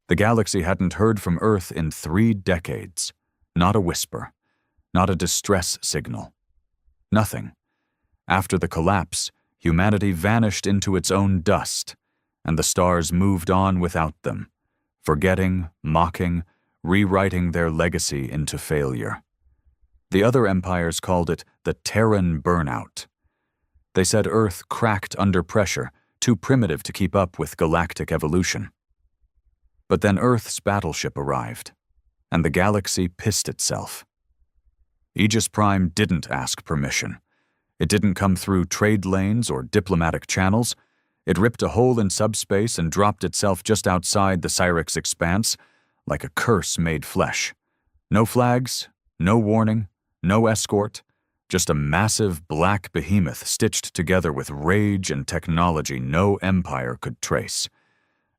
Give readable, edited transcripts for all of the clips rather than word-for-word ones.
The galaxy hadn't heard from Earth in 3 decades. Not a whisper. Not a distress signal. Nothing. After the collapse, humanity vanished into its own dust, and the stars moved on without them, forgetting, mocking, rewriting their legacy into failure. The other empires called it the Terran burnout. They said Earth cracked under pressure, too primitive to keep up with galactic evolution. But then Earth's battleship arrived, and the galaxy pissed itself. Aegis Prime didn't ask permission. It didn't come through trade lanes or diplomatic channels. It ripped a hole in subspace and dropped itself just outside the Cyrix expanse, like a curse made flesh. No flags, no warning, no escort, just a massive black behemoth stitched together with rage and technology no empire could trace.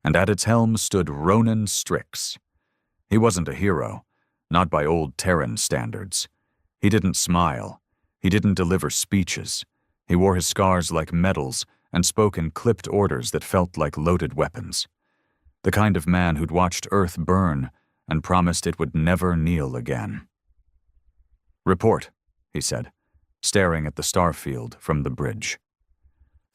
And at its helm stood Ronan Strix. He wasn't a hero, not by old Terran standards. He didn't smile. He didn't deliver speeches. He wore his scars like medals and spoke in clipped orders that felt like loaded weapons. The kind of man who'd watched Earth burn and promised it would never kneel again. "Report," he said, staring at the starfield from the bridge.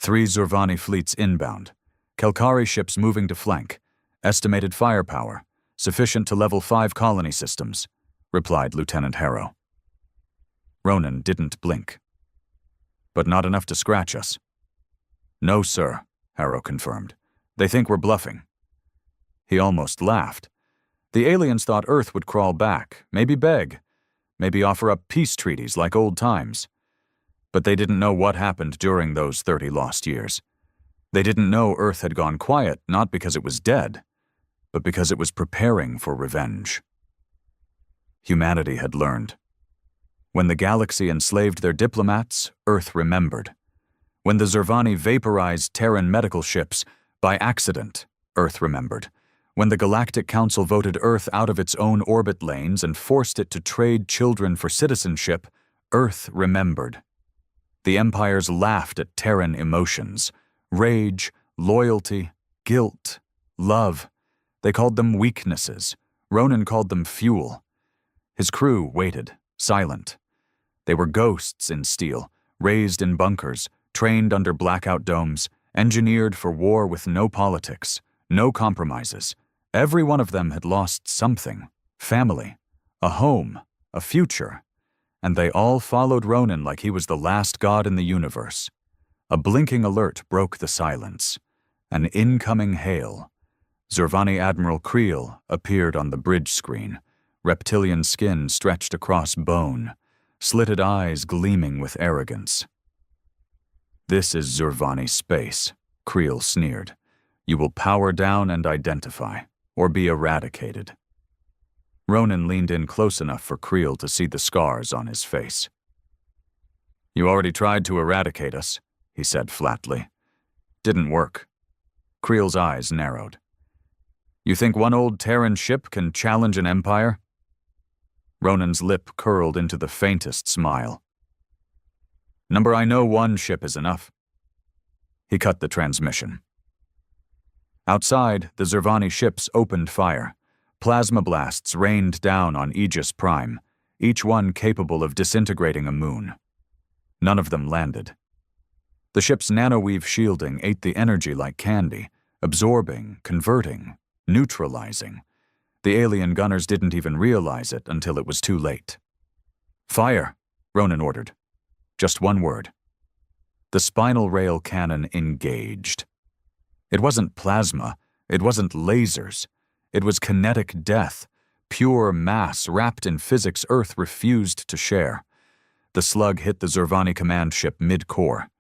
3 Zurvani fleets inbound. Kelkari ships moving to flank. Estimated firepower, sufficient to level 5 colony systems, replied Lieutenant Harrow. Ronan didn't blink. But not enough to scratch us. No, sir, Harrow confirmed. They think we're bluffing. He almost laughed. The aliens thought Earth would crawl back, maybe beg, maybe offer up peace treaties like old times. But they didn't know what happened during those 30 lost years. They didn't know Earth had gone quiet, not because it was dead, but because it was preparing for revenge. Humanity had learned. When the galaxy enslaved their diplomats, Earth remembered. When the Zurvani vaporized Terran medical ships, by accident, Earth remembered. When the Galactic Council voted Earth out of its own orbit lanes and forced it to trade children for citizenship, Earth remembered. The empires laughed at Terran emotions. Rage, loyalty, guilt, love. They called them weaknesses. Ronan called them fuel. His crew waited, silent. They were ghosts in steel, raised in bunkers, trained under blackout domes, engineered for war with no politics, no compromises. Every one of them had lost something: family, a home, a future. And they all followed Ronan like he was the last god in the universe. A blinking alert broke the silence. An incoming hail. Zurvani Admiral Creel appeared on the bridge screen, reptilian skin stretched across bone, slitted eyes gleaming with arrogance. "This is Zurvani space," Creel sneered. "You will power down and identify, or be eradicated." Ronan leaned in close enough for Creel to see the scars on his face. "You already tried to eradicate us," he said flatly. "Didn't work." Creel's eyes narrowed. "You think one old Terran ship can challenge an empire?" Ronan's lip curled into the faintest smile. "Number, I know one ship is enough." He cut the transmission. Outside, the Zurvani ships opened fire. Plasma blasts rained down on Aegis Prime, each one capable of disintegrating a moon. None of them landed. The ship's nanoweave shielding ate the energy like candy, absorbing, converting, neutralizing. The alien gunners didn't even realize it until it was too late. "Fire," Ronan ordered. Just one word. The spinal rail cannon engaged. It wasn't plasma, it wasn't lasers. It was kinetic death, pure mass wrapped in physics Earth refused to share. The slug hit the Zurvani command ship mid-core.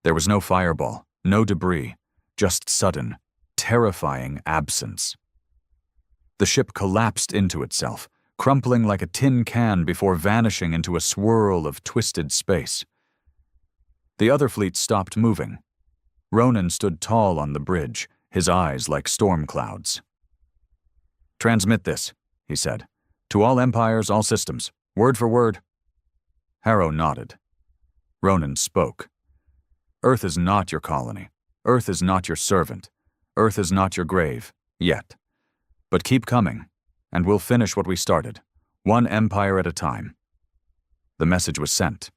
There was no fireball, no debris, just sudden, terrifying absence. The ship collapsed into itself, crumpling like a tin can before vanishing into a swirl of twisted space. The other fleet stopped moving. Ronan stood tall on the bridge, his eyes like storm clouds. "Transmit this," he said. "To all empires, all systems. Word for word." Harrow nodded. Ronan spoke. "Earth is not your colony. Earth is not your servant. Earth is not your grave. Yet. But keep coming, and we'll finish what we started, one empire at a time. The message was sent.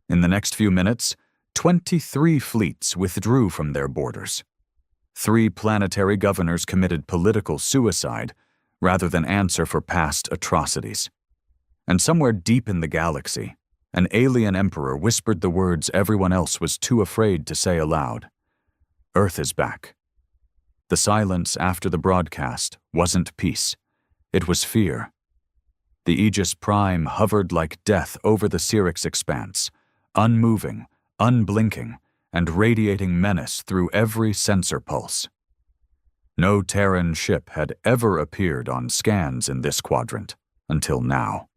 In the next few minutes, 23 fleets withdrew from their borders. 3 planetary governors committed political suicide rather than answer for past atrocities. And somewhere deep in the galaxy, an alien emperor whispered the words everyone else was too afraid to say aloud. Earth is back. The silence after the broadcast wasn't peace. It was fear. The Aegis Prime hovered like death over the Syrinx expanse, unmoving, unblinking, and radiating menace through every sensor pulse. No Terran ship had ever appeared on scans in this quadrant until now.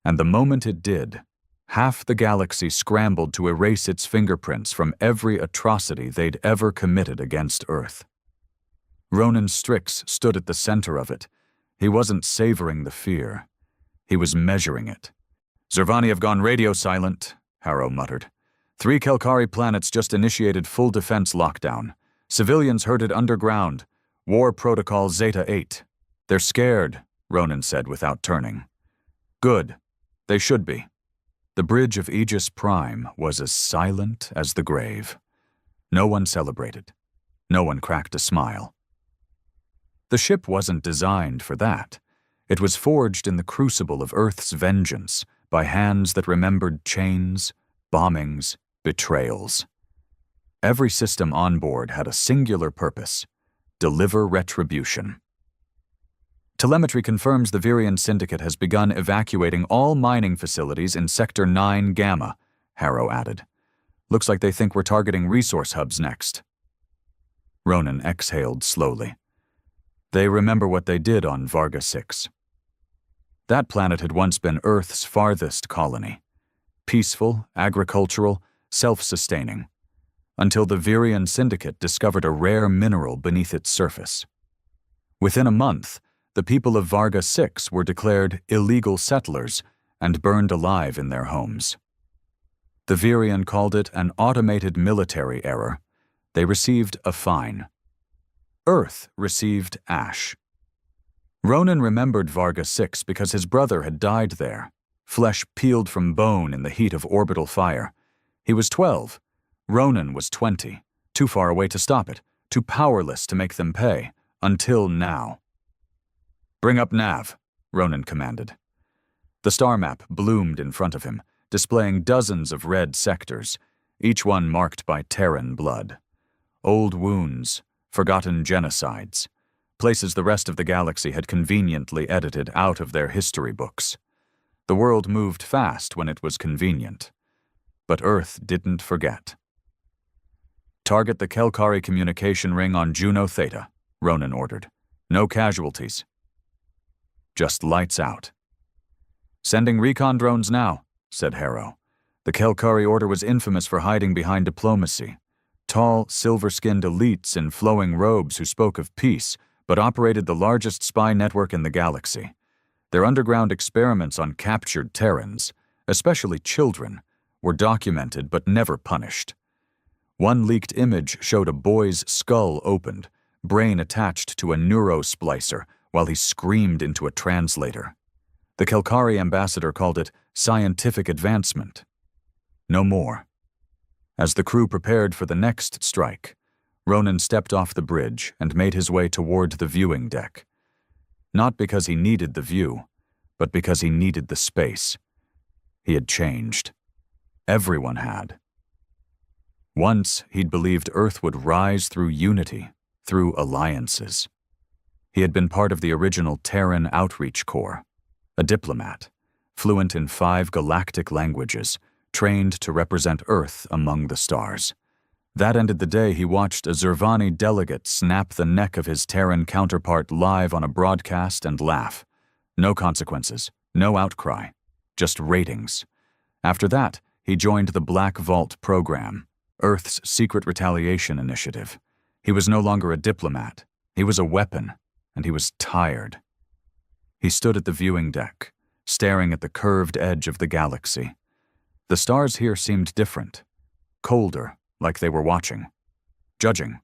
And the moment it did, half the galaxy scrambled to erase its fingerprints from every atrocity they'd ever committed against Earth. Ronan Strix stood at the center of it. He wasn't savoring the fear. He was measuring it. "Zervani have gone radio silent," Harrow muttered. 3 K'lar planets just initiated full defense lockdown. Civilians herded underground. War Protocol Zeta-8. "They're scared," Ronan said without turning. "Good. They should be." The bridge of Aegis Prime was as silent as the grave. No one celebrated. No one cracked a smile. The ship wasn't designed for that. It was forged in the crucible of Earth's vengeance by hands that remembered chains, bombings, betrayals. Every system on board had a singular purpose: deliver retribution. Telemetry confirms the Virian Syndicate has begun evacuating all mining facilities in Sector 9 Gamma, Harrow added. "Looks like they think we're targeting resource hubs next." Ronan exhaled slowly. They remember what they did on Varga 6. That planet had once been Earth's farthest colony. Peaceful, agricultural, self-sustaining, until the Virian Syndicate discovered a rare mineral beneath its surface. Within a month, the people of Varga 6 were declared illegal settlers and burned alive in their homes. The Virian called it an automated military error. They received a fine. Earth received ash. Ronan remembered Varga 6 because his brother had died there, flesh peeled from bone in the heat of orbital fire. He was 12. Ronan was 20, too far away to stop it, too powerless to make them pay, until now. "Bring up nav," Ronan commanded. The star map bloomed in front of him, displaying dozens of red sectors, each one marked by Terran blood. Old wounds, forgotten genocides, places the rest of the galaxy had conveniently edited out of their history books. The world moved fast when it was convenient. But Earth didn't forget. "Target the K'lar communication ring on Juno Theta," Ronan ordered. "No casualties." Just lights out. "Sending recon drones now," said Harrow. The K'lar order was infamous for hiding behind diplomacy. Tall, silver-skinned elites in flowing robes who spoke of peace, but operated the largest spy network in the galaxy. Their underground experiments on captured Terrans, especially children, were documented but never punished. One leaked image showed a boy's skull opened, brain attached to a neurosplicer, while he screamed into a translator. The K'lar ambassador called it scientific advancement. No more. As the crew prepared for the next strike, Ronan stepped off the bridge and made his way toward the viewing deck. Not because he needed the view, but because he needed the space. He had changed. Everyone had. Once he'd believed Earth would rise through unity, through alliances. He had been part of the original Terran Outreach Corps, a diplomat, fluent in 5 galactic languages, trained to represent Earth among the stars. That ended the day he watched a Zervani delegate snap the neck of his Terran counterpart live on a broadcast and laugh. No consequences, no outcry, just ratings. After that, he joined the Black Vault program, Earth's secret retaliation initiative. He was no longer a diplomat. He was a weapon, and he was tired. He stood at the viewing deck, staring at the curved edge of the galaxy. The stars here seemed different, colder, like they were watching, judging,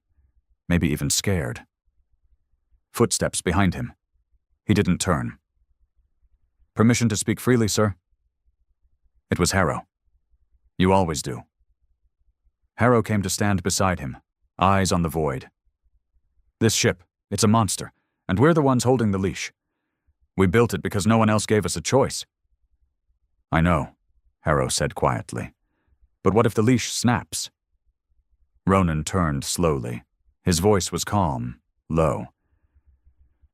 maybe even scared. footsteps behind him. He didn't turn. "Permission to speak freely, sir?" It was Harrow. "You always do." Harrow came to stand beside him, eyes on the void. "This ship, it's a monster, and we're the ones holding the leash. We built it because no one else gave us a choice." "I know," Harrow said quietly. "But what if the leash snaps?" Ronan turned slowly. His voice was calm, low.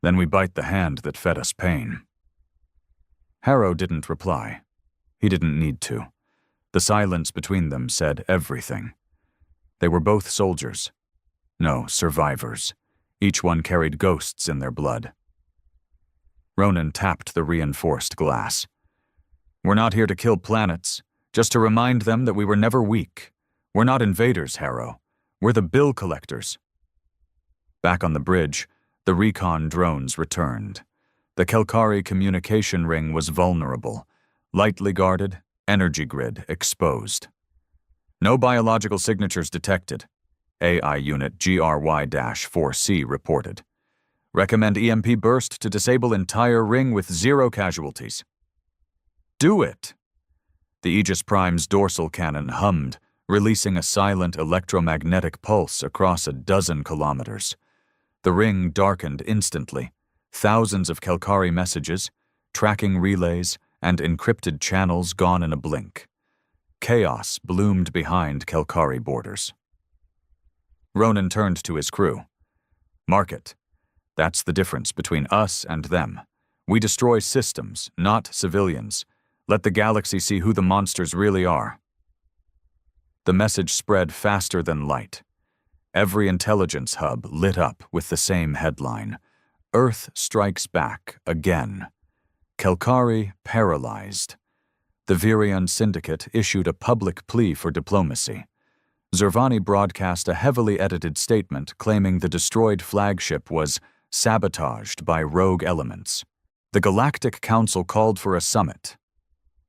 "Then we bite the hand that fed us pain." Harrow didn't reply. He didn't need to. The silence between them said everything. They were both soldiers. No, survivors. Each one carried ghosts in their blood. Ronan tapped the reinforced glass. "We're not here to kill planets, just to remind them that we were never weak. We're not invaders, Harrow. We're the bill collectors." Back on the bridge, the recon drones returned. The K'lar communication ring was vulnerable, lightly guarded, energy grid exposed. "No biological signatures detected," AI Unit GRY-4C reported. "Recommend EMP burst to disable entire ring with 0 casualties." "Do it!" The Aegis Prime's dorsal cannon hummed, releasing a silent electromagnetic pulse across a dozen kilometers. The ring darkened instantly. Thousands of K'lar messages, tracking relays, and encrypted channels gone in a blink. Chaos bloomed behind K'lar borders. Ronan turned to his crew. "Mark it. That's the difference between us and them. We destroy systems, not civilians. Let the galaxy see who the monsters really are." The message spread faster than light. Every intelligence hub lit up with the same headline: "Earth strikes back again. K'lar paralyzed." The Virion Syndicate issued a public plea for diplomacy. Zervani broadcast a heavily edited statement claiming the destroyed flagship was sabotaged by rogue elements. The Galactic Council called for a summit.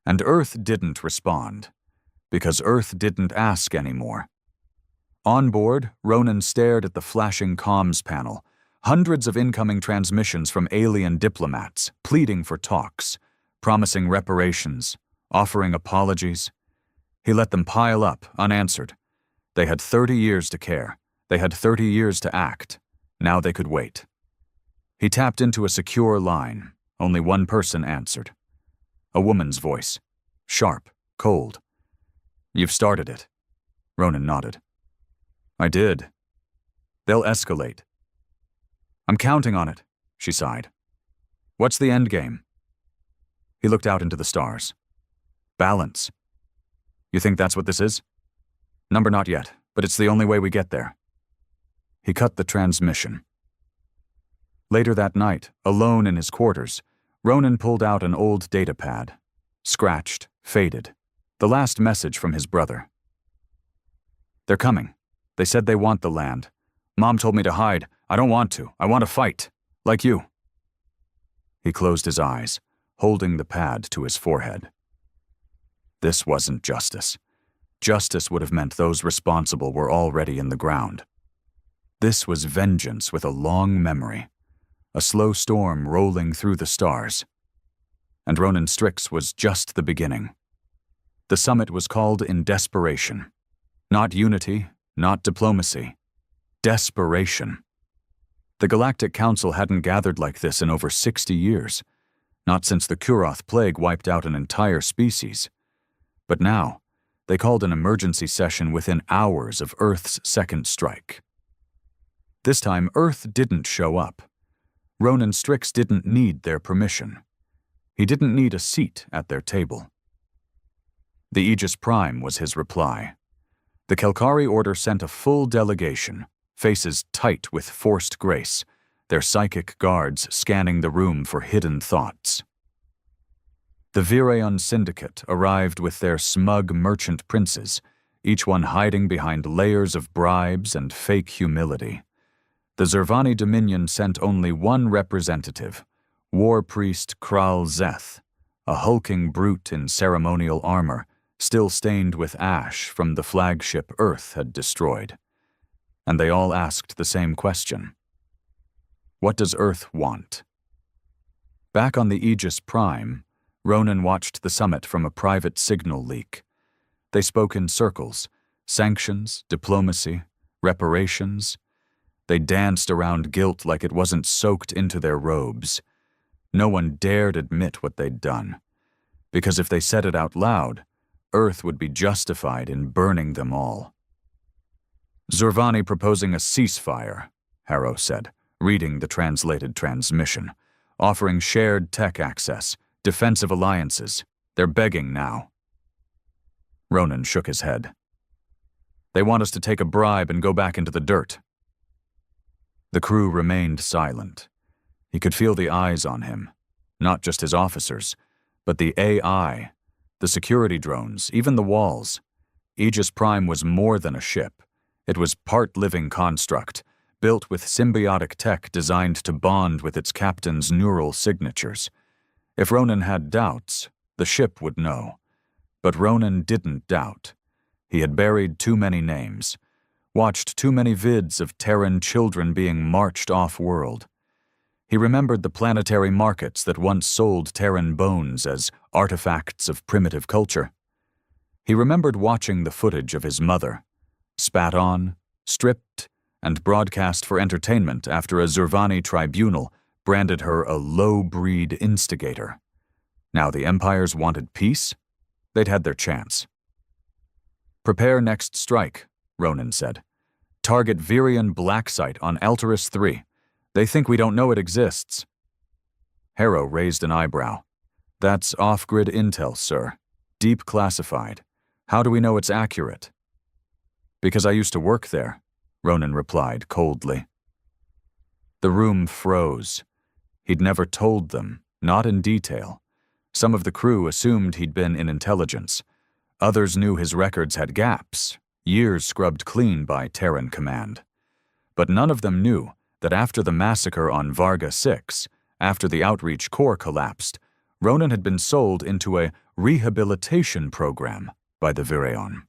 And Earth didn't respond, because Earth didn't ask anymore. On board, Ronan stared at the flashing comms panel, hundreds of incoming transmissions from alien diplomats, pleading for talks, promising reparations, offering apologies. He let them pile up, unanswered. They had 30 years to care. They had 30 years to act. Now they could wait. He tapped into a secure line. Only one person answered. A woman's voice. Sharp, cold. "You've started it." Ronan nodded. "I did. They'll escalate." "I'm counting on it," she sighed. "What's the end game?" He looked out into the stars. "Balance." "You think that's what this is?" "Number not yet, but it's the only way we get there." He cut the transmission. Later that night, alone in his quarters, Ronan pulled out an old data pad. Scratched, faded. The last message from his brother. "They're coming. They said they want the land. Mom told me to hide. I don't want to. I want to fight. Like you." He closed his eyes, holding the pad to his forehead. This wasn't justice. Justice would have meant those responsible were already in the ground. This was vengeance with a long memory, a slow storm rolling through the stars. And Ronan Strix was just the beginning. The summit was called in desperation. Not unity, not diplomacy. Desperation. The Galactic Council hadn't gathered like this in over 60 years, not since the Kuroth plague wiped out an entire species. But now, they called an emergency session within hours of Earth's second strike. This time, Earth didn't show up. Ronan Strix didn't need their permission. He didn't need a seat at their table. The Aegis Prime was his reply. The K'lar Order sent a full delegation, faces tight with forced grace, their psychic guards scanning the room for hidden thoughts. The Virion Syndicate arrived with their smug merchant princes, each one hiding behind layers of bribes and fake humility. The Zervani Dominion sent only one representative, War Priest K'lar Zeth, a hulking brute in ceremonial armor, still stained with ash from the flagship Earth had destroyed. And they all asked the same question. What does Earth want? Back on the Aegis Prime, Ronan watched the summit from a private signal leak. They spoke in circles: sanctions, diplomacy, reparations. They danced around guilt like it wasn't soaked into their robes. No one dared admit what they'd done, because if they said it out loud, Earth would be justified in burning them all. Zurvani proposing a ceasefire, Harrow said, reading the translated transmission, offering shared tech access, defensive alliances. They're begging now. Ronan shook his head. They want us to take a bribe and go back into the dirt. The crew remained silent. He could feel the eyes on him, not just his officers, but the AI, the security drones, even the walls. Aegis Prime was more than a ship. It was part living construct, built with symbiotic tech designed to bond with its captain's neural signatures. If Ronan had doubts, the ship would know. But Ronan didn't doubt. He had buried too many names, watched too many vids of Terran children being marched off-world. He remembered the planetary markets that once sold Terran bones as artifacts of primitive culture. He remembered watching the footage of his mother, spat on, stripped, and broadcast for entertainment after a Zurvani tribunal branded her a low-breed instigator. Now the Empires wanted peace? They'd had their chance. Prepare next strike, Ronan said. Target Virion Black Site on Altaris 3. They think we don't know it exists. Harrow raised an eyebrow. That's off-grid intel, sir. Deep classified. How do we know it's accurate? Because I used to work there, Ronan replied coldly. The room froze. He'd never told them, not in detail. Some of the crew assumed he'd been in intelligence. Others knew his records had gaps, years scrubbed clean by Terran command. But none of them knew that after the massacre on Varga 6, after the Outreach Corps collapsed, Ronan had been sold into a rehabilitation program by the Virion.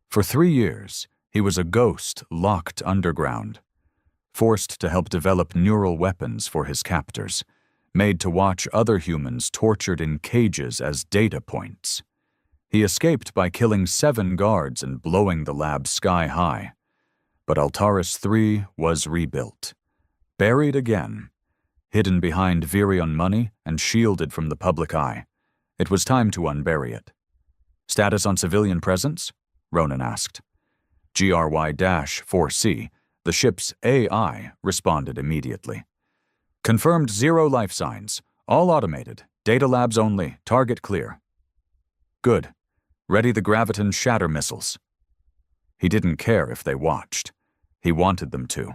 For 3 years, he was a ghost locked underground, forced to help develop neural weapons for his captors, made to watch other humans tortured in cages as data points. He escaped by killing 7 guards and blowing the lab sky high. But Altaris 3 was rebuilt, buried again, hidden behind Virion money and shielded from the public eye. It was time to unbury it. Status on civilian presence? Ronan asked. GRY-4C, the ship's AI, responded immediately. Confirmed 0 life signs, all automated, data labs only, target clear. Good. Ready the graviton shatter missiles. He didn't care if they watched. He wanted them to,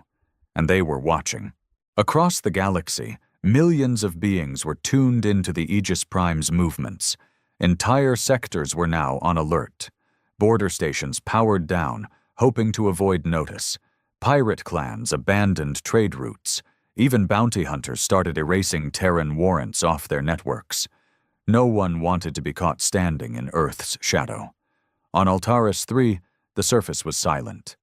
and they were watching. Across the galaxy, millions of beings were tuned into the Aegis Prime's movements. Entire sectors were now on alert. Border stations powered down, hoping to avoid notice. Pirate clans abandoned trade routes. Even bounty hunters started erasing Terran warrants off their networks. No one wanted to be caught standing in Earth's shadow. On Altaris 3, the surface was silent.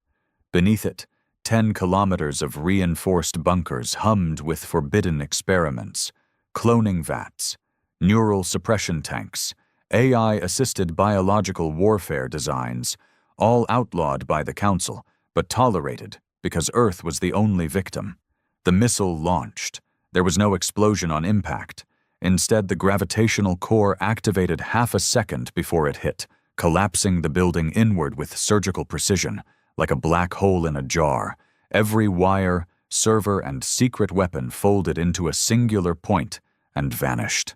Beneath it, 10 kilometers of reinforced bunkers hummed with forbidden experiments, cloning vats, neural suppression tanks, AI-assisted biological warfare designs, all outlawed by the Council, but tolerated because Earth was the only victim. The missile launched. There was no explosion on impact. Instead, the gravitational core activated half a second before it hit, collapsing the building inward with surgical precision, like a black hole in a jar. Every wire, server, and secret weapon folded into a singular point and vanished.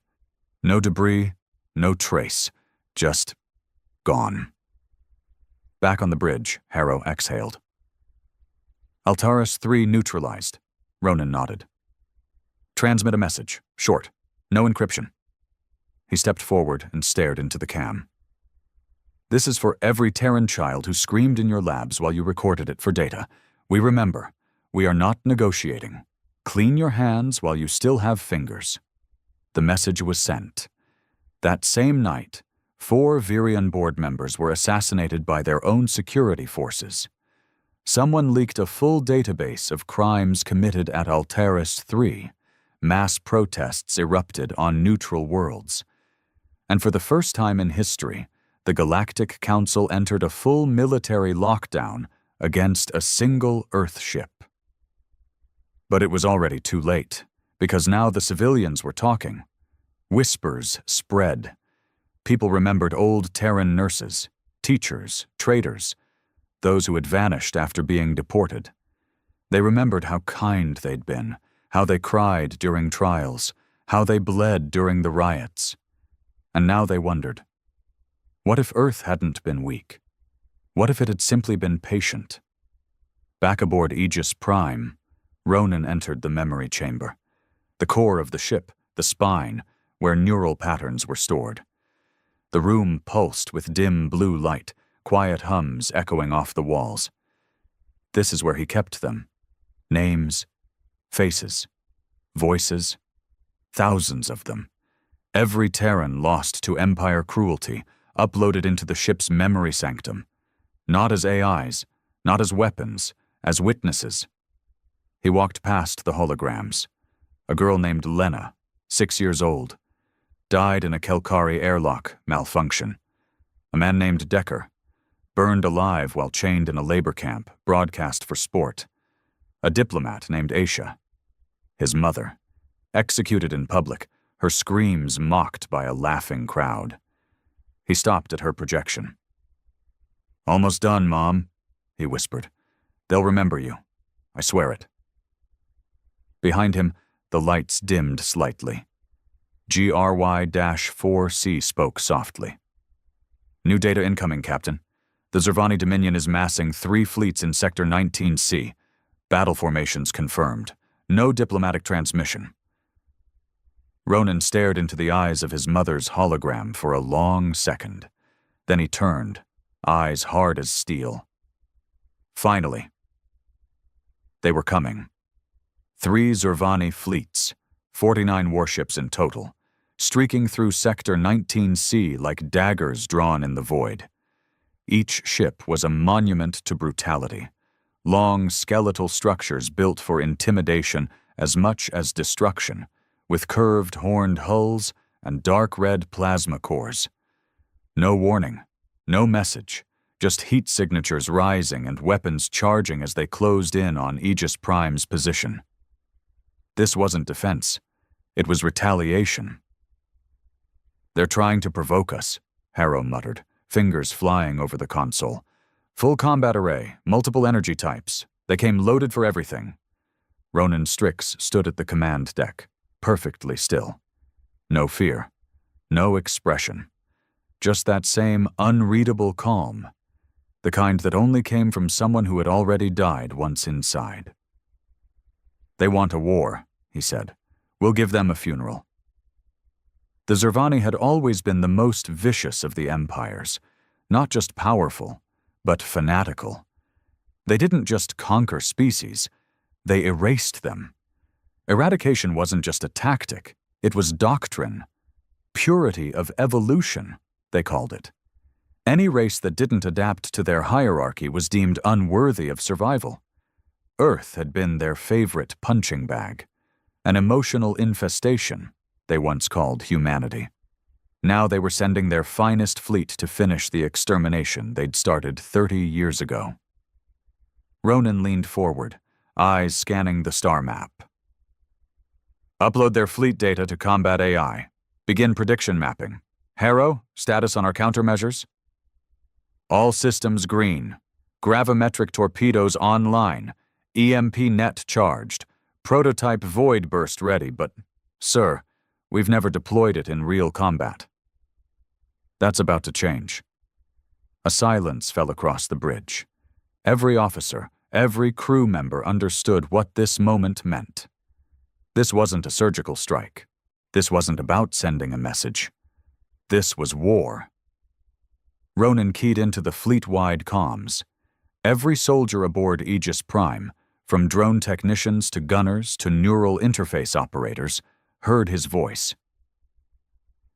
No debris, no trace, just gone. Back on the bridge, Harrow exhaled. Altaris 3 neutralized. Ronan nodded. Transmit a message. Short. No encryption. He stepped forward and stared into the cam. This is for every Terran child who screamed in your labs while you recorded it for data. We remember. We are not negotiating. Clean your hands while you still have fingers. The message was sent. That same night, 4 Virion board members were assassinated by their own security forces. Someone leaked a full database of crimes committed at Altaris 3. Mass protests erupted on neutral worlds. And for the first time in history, the Galactic Council entered a full military lockdown against a single Earth ship. But it was already too late, because now the civilians were talking. Whispers spread. People remembered old Terran nurses, teachers, traders, those who had vanished after being deported. They remembered how kind they'd been, how they cried during trials, how they bled during the riots. And now they wondered, what if Earth hadn't been weak? What if it had simply been patient? Back aboard Aegis Prime, Ronan entered the memory chamber, the core of the ship, the spine, where neural patterns were stored. The room pulsed with dim blue light, quiet hums echoing off the walls. This is where he kept them. Names, faces, voices, thousands of them. Every Terran lost to Empire cruelty, uploaded into the ship's memory sanctum. Not as AIs, not as weapons, as witnesses. He walked past the holograms. A girl named Lena, 6 years old, died in a Kelkari airlock malfunction. A man named Decker, burned alive while chained in a labor camp, broadcast for sport. A diplomat named Aisha, his mother, executed in public, her screams mocked by a laughing crowd. He stopped at her projection. "Almost done, Mom," he whispered. "They'll remember you. I swear it." Behind him, the lights dimmed slightly. GRY-4C spoke softly. "New data incoming, Captain. The Zervani Dominion is massing 3 fleets in Sector 19C. Battle formations confirmed. No diplomatic transmission." Ronan stared into the eyes of his mother's hologram for a long second. Then he turned, eyes hard as steel. Finally. They were coming. 3 Zervani fleets, 49 warships in total, streaking through Sector 19C like daggers drawn in the void. Each ship was a monument to brutality. Long, skeletal structures built for intimidation as much as destruction, with curved, horned hulls and dark red plasma cores. No warning, no message, just heat signatures rising and weapons charging as they closed in on Aegis Prime's position. This wasn't defense. It was retaliation. "They're trying to provoke us," Harrow muttered, fingers flying over the console. "Full combat array, multiple energy types. They came loaded for everything." Ronan Strix stood at the command deck, perfectly still. No fear, no expression. Just that same unreadable calm, the kind that only came from someone who had already died once inside. "They want a war," he said. "We'll give them a funeral." The Zervani had always been the most vicious of the empires, not just powerful, but fanatical. They didn't just conquer species, they erased them. Eradication wasn't just a tactic, it was doctrine. Purity of evolution, they called it. Any race that didn't adapt to their hierarchy was deemed unworthy of survival. Earth had been their favorite punching bag, an emotional infestation, they once called humanity. Now they were sending their finest fleet to finish the extermination they'd started 30 years ago. Ronan leaned forward, eyes scanning the star map. "Upload their fleet data to Combat AI. Begin prediction mapping. Harrow, status on our countermeasures?" "All systems green. Gravimetric torpedoes online. EMP net charged. Prototype void burst ready, but, sir, we've never deployed it in real combat." That's about to change. A silence fell across the bridge. Every officer, every crew member understood what this moment meant. This wasn't a surgical strike. This wasn't about sending a message. This was war. Ronan keyed into the fleet-wide comms. Every soldier aboard Aegis Prime, from drone technicians to gunners to neural interface operators, heard his voice.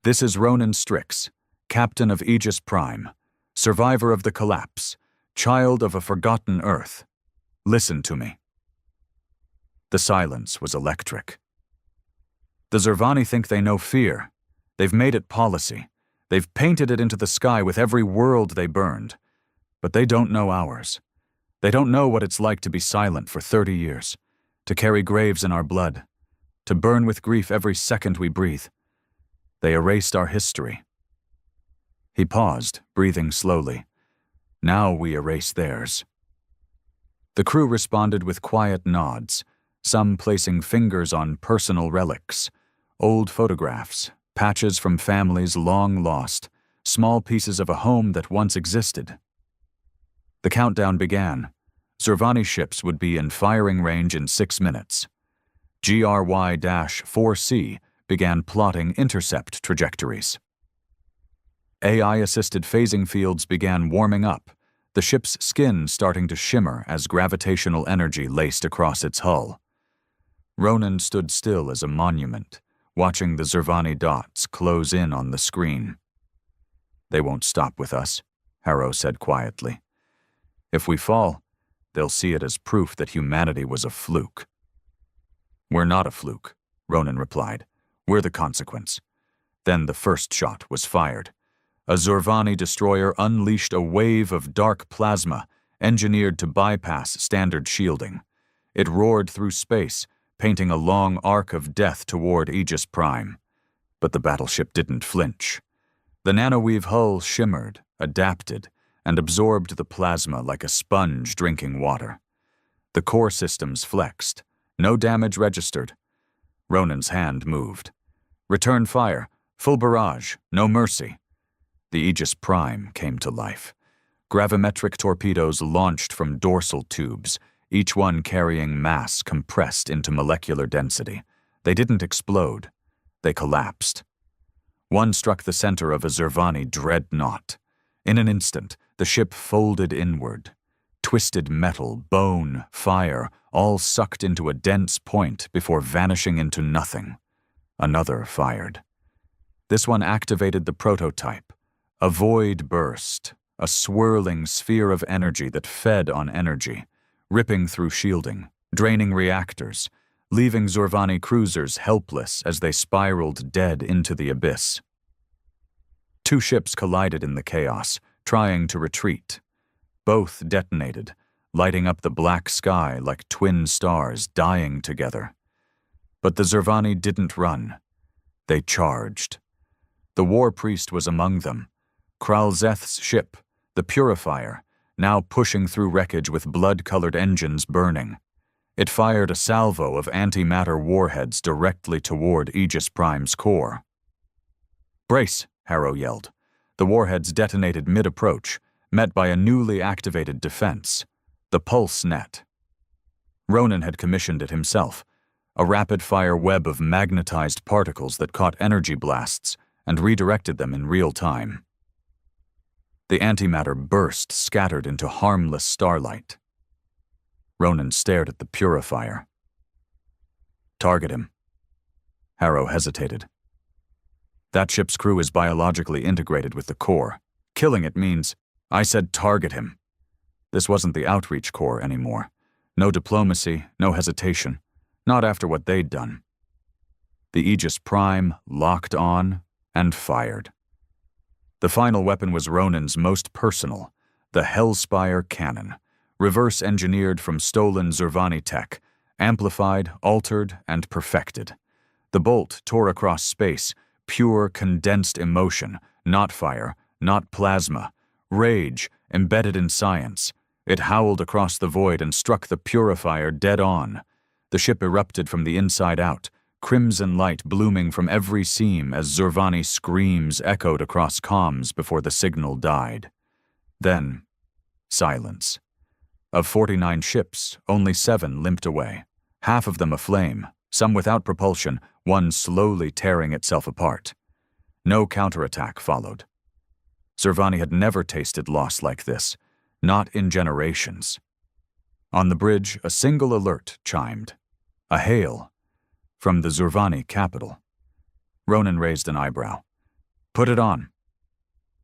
"This is Ronan Strix, Captain of Aegis Prime, survivor of the collapse, child of a forgotten Earth, Listen to me." The silence was electric. The Zervani think they know fear. They've made it policy. They've painted it into the sky with every world they burned. But they don't know ours. They don't know what it's like to be silent for 30 years, to carry graves in our blood, to burn with grief every second we breathe. They erased our history. He paused, breathing slowly. Now we erase theirs. The crew responded with quiet nods, some placing fingers on personal relics, old photographs, patches from families long lost, small pieces of a home that once existed. The countdown began. Zervani ships would be in firing range in 6 minutes. GRY-4C began plotting intercept trajectories. AI-assisted phasing fields began warming up, the ship's skin starting to shimmer as gravitational energy laced across its hull. Ronan stood still as a monument, watching the Zervani dots close in on the screen. "They won't stop with us," Harrow said quietly. "If we fall, they'll see it as proof that humanity was a fluke." "We're not a fluke," Ronan replied. "We're the consequence." Then the first shot was fired. A Zervani destroyer unleashed a wave of dark plasma, engineered to bypass standard shielding. It roared through space, painting a long arc of death toward Aegis Prime. But the battleship didn't flinch. The nanoweave hull shimmered, adapted, and absorbed the plasma like a sponge drinking water. The core systems flexed. No damage registered. Ronan's hand moved. "Return fire. Full barrage. No mercy." The Aegis Prime came to life. Gravimetric torpedoes launched from dorsal tubes, each one carrying mass compressed into molecular density. They didn't explode. They collapsed. One struck the center of a Zervani dreadnought. In an instant, the ship folded inward. Twisted metal, bone, fire, all sucked into a dense point before vanishing into nothing. Another fired. This one activated the prototype. A void burst, a swirling sphere of energy that fed on energy, ripping through shielding, draining reactors, leaving Zervani cruisers helpless as they spiraled dead into the abyss. Two ships collided in the chaos, trying to retreat. Both detonated, lighting up the black sky like twin stars dying together. But the Zervani didn't run. They charged. The War Priest was among them. Kralzeth's ship, the Purifier, now pushing through wreckage with blood-colored engines burning. It fired a salvo of antimatter warheads directly toward Aegis Prime's core. "Brace!" Harrow yelled. The warheads detonated mid-approach, met by a newly activated defense, the pulse net. Ronan had commissioned it himself, a rapid-fire web of magnetized particles that caught energy blasts and redirected them in real time. The antimatter burst, scattered into harmless starlight. Ronan stared at the Purifier. "Target him." Harrow hesitated. "That ship's crew is biologically integrated with the core. Killing it means—" "I said target him." This wasn't the outreach corps anymore. No diplomacy, no hesitation. Not after what they'd done. The Aegis Prime locked on and fired. The final weapon was Ronan's most personal, the Hellspire cannon, reverse-engineered from stolen Zervani tech, amplified, altered, and perfected. The bolt tore across space, pure condensed emotion, not fire, not plasma, rage embedded in science. It howled across the void and struck the Purifier dead on. The ship erupted from the inside out, crimson light blooming from every seam as Zervani screams echoed across comms before the signal died. Then, silence. Of 49 ships, only 7 limped away, half of them aflame, some without propulsion, one slowly tearing itself apart. No counterattack followed. Zervani had never tasted loss like this, not in generations. On the bridge, a single alert chimed. A hail. From the Zervani capital. Ronan raised an eyebrow. "Put it on."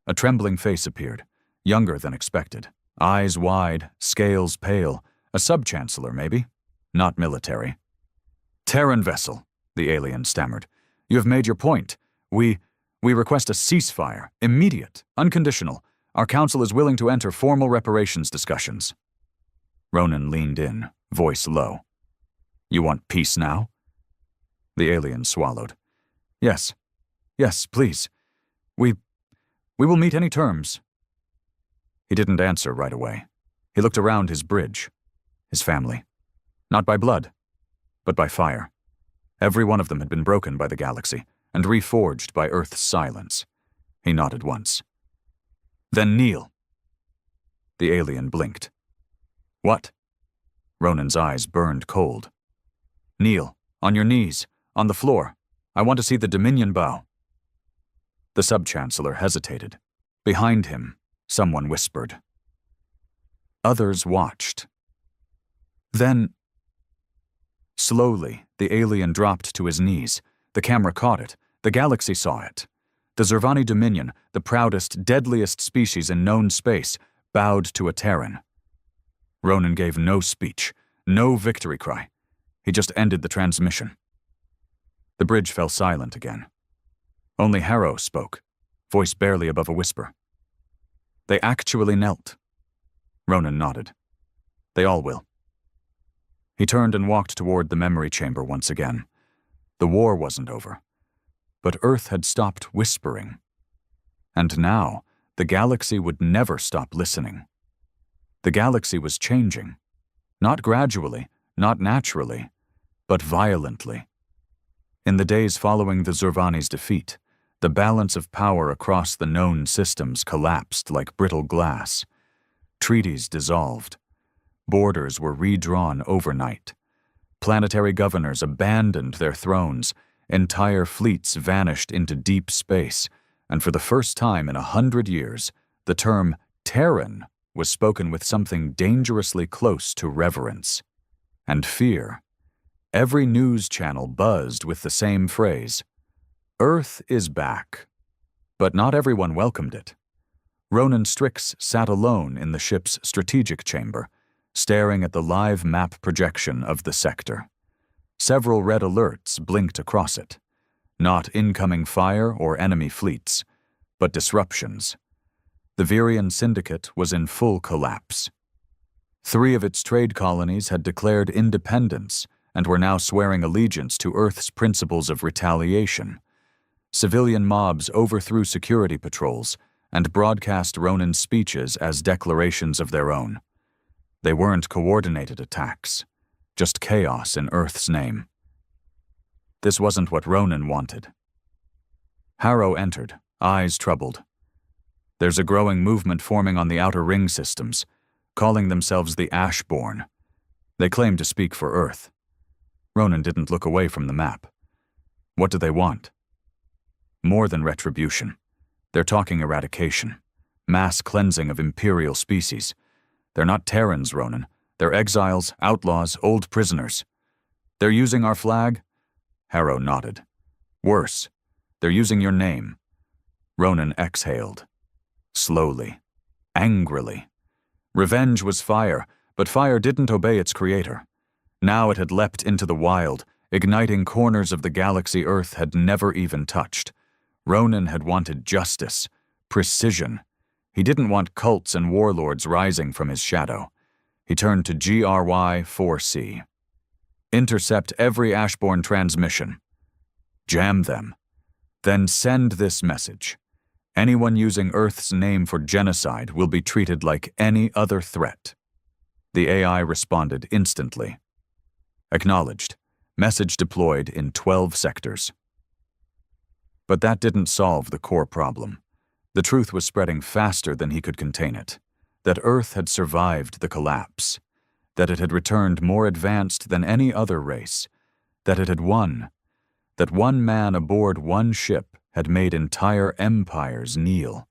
A trembling face appeared, younger than expected, eyes wide, scales pale, A sub-chancellor, maybe? Not military. Terran vessel, the alien stammered. You have made your point. We request a ceasefire, immediate, unconditional. Our council is willing to enter formal reparations discussions. Ronan leaned in, voice low. You want peace now? The alien swallowed. Yes. Yes, please. We will meet any terms. He didn't answer right away. He looked around his bridge, his family. Not by blood, but by fire. Every one of them had been broken by the galaxy and reforged by Earth's silence. He nodded once. Then kneel. The alien blinked. What? Ronan's eyes burned cold. Kneel, on your knees, on the floor. I want to see the Dominion bow. The sub-chancellor hesitated. Behind him, someone whispered. Others watched. Then, slowly, the alien dropped to his knees. The camera caught it. The galaxy saw it. The Zervani Dominion, the proudest, deadliest species in known space, bowed to a Terran. Ronan gave no speech, no victory cry. He just ended the transmission. The bridge fell silent again. Only Harrow spoke, voice barely above a whisper. They actually knelt. Ronan nodded. They all will. He turned and walked toward the memory chamber once again. The war wasn't over, but Earth had stopped whispering. And now, the galaxy would never stop listening. The galaxy was changing. Not gradually, not naturally, but violently. In the days following the Zervani's defeat, the balance of power across the known systems collapsed like brittle glass. Treaties dissolved. Borders were redrawn overnight. Planetary governors abandoned their thrones. Entire fleets vanished into deep space, and for the first time in 100 years, the term Terran was spoken with something dangerously close to reverence and fear. Every news channel buzzed with the same phrase, Earth is back. But not everyone welcomed it. Ronan Strix sat alone in the ship's strategic chamber, staring at the live map projection of the sector. Several red alerts blinked across it. Not incoming fire or enemy fleets, but disruptions. The Virian Syndicate was in full collapse. 3 of its trade colonies had declared independence and were now swearing allegiance to Earth's principles of retaliation. Civilian mobs overthrew security patrols and broadcast Ronan's speeches as declarations of their own. They weren't coordinated attacks, just chaos in Earth's name. This wasn't what Ronan wanted. Harrow entered, eyes troubled. There's a growing movement forming on the outer ring systems, calling themselves the Ashborn. They claim to speak for Earth. Ronan didn't look away from the map. What do they want? More than retribution. They're talking eradication, mass cleansing of imperial species. They're not Terrans, Ronan. They're exiles, outlaws, old prisoners. They're using our flag? Harrow nodded. Worse, they're using your name. Ronan exhaled. Slowly. Angrily. Revenge was fire, but fire didn't obey its creator. Now it had leapt into the wild, igniting corners of the galaxy Earth had never even touched. Ronan had wanted justice, precision. He didn't want cults and warlords rising from his shadow. He turned to GRY 4C. Intercept every Ashborn transmission. Jam them. Then send this message. Anyone using Earth's name for genocide will be treated like any other threat. The AI responded instantly. Acknowledged. Message deployed in 12 sectors. But that didn't solve the core problem. The truth was spreading faster than he could contain it. That Earth had survived the collapse. That it had returned more advanced than any other race. That it had won. That one man aboard one ship had made entire empires kneel.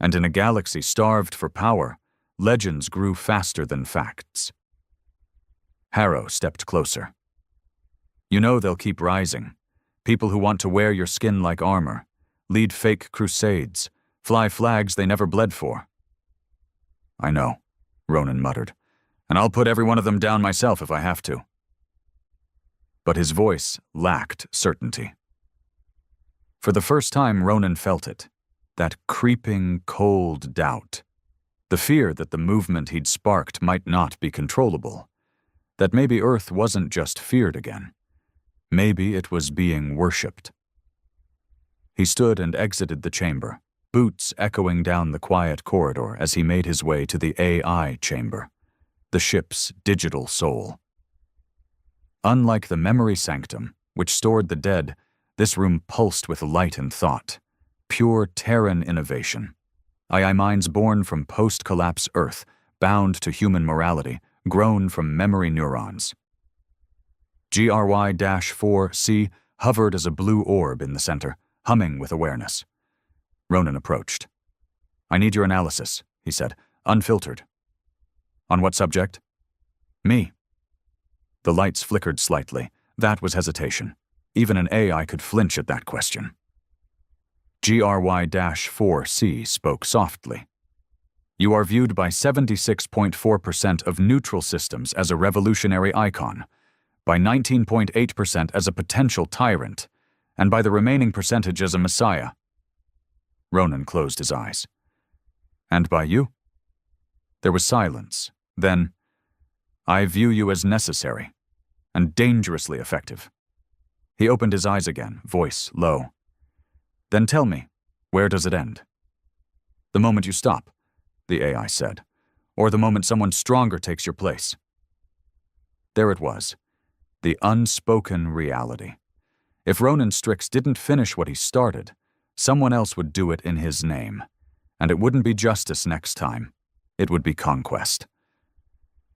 And in a galaxy starved for power, legends grew faster than facts. Harrow stepped closer. You know they'll keep rising. People who want to wear your skin like armor, lead fake crusades, fly flags they never bled for. I know, Ronan muttered. And I'll put every one of them down myself if I have to. But his voice lacked certainty. For the first time, Ronan felt it, that creeping, cold doubt. The fear that the movement he'd sparked might not be controllable. That maybe Earth wasn't just feared again. Maybe it was being worshipped. He stood and exited the chamber, boots echoing down the quiet corridor as he made his way to the AI chamber, the ship's digital soul. Unlike the memory sanctum, which stored the dead, this room pulsed with light and thought, pure Terran innovation. AI minds born from post-collapse Earth, bound to human morality, grown from memory neurons. GRY-4C hovered as a blue orb in the center, humming with awareness. Ronan approached. "I need your analysis," he said, unfiltered. "On what subject?" "Me." The lights flickered slightly. That was hesitation. Even an AI could flinch at that question. GRY-4C spoke softly. "You are viewed by 76.4% of neutral systems as a revolutionary icon, by 19.8% as a potential tyrant, and by the remaining percentage as a messiah." Ronan closed his eyes. "And by you?" There was silence. Then, "I view you as necessary, and dangerously effective." He opened his eyes again, voice low. "Then tell me, where does it end?" "The moment you stop," the AI said, "or the moment someone stronger takes your place." There it was, the unspoken reality. If Ronan Strix didn't finish what he started, someone else would do it in his name. And it wouldn't be justice next time. It would be conquest.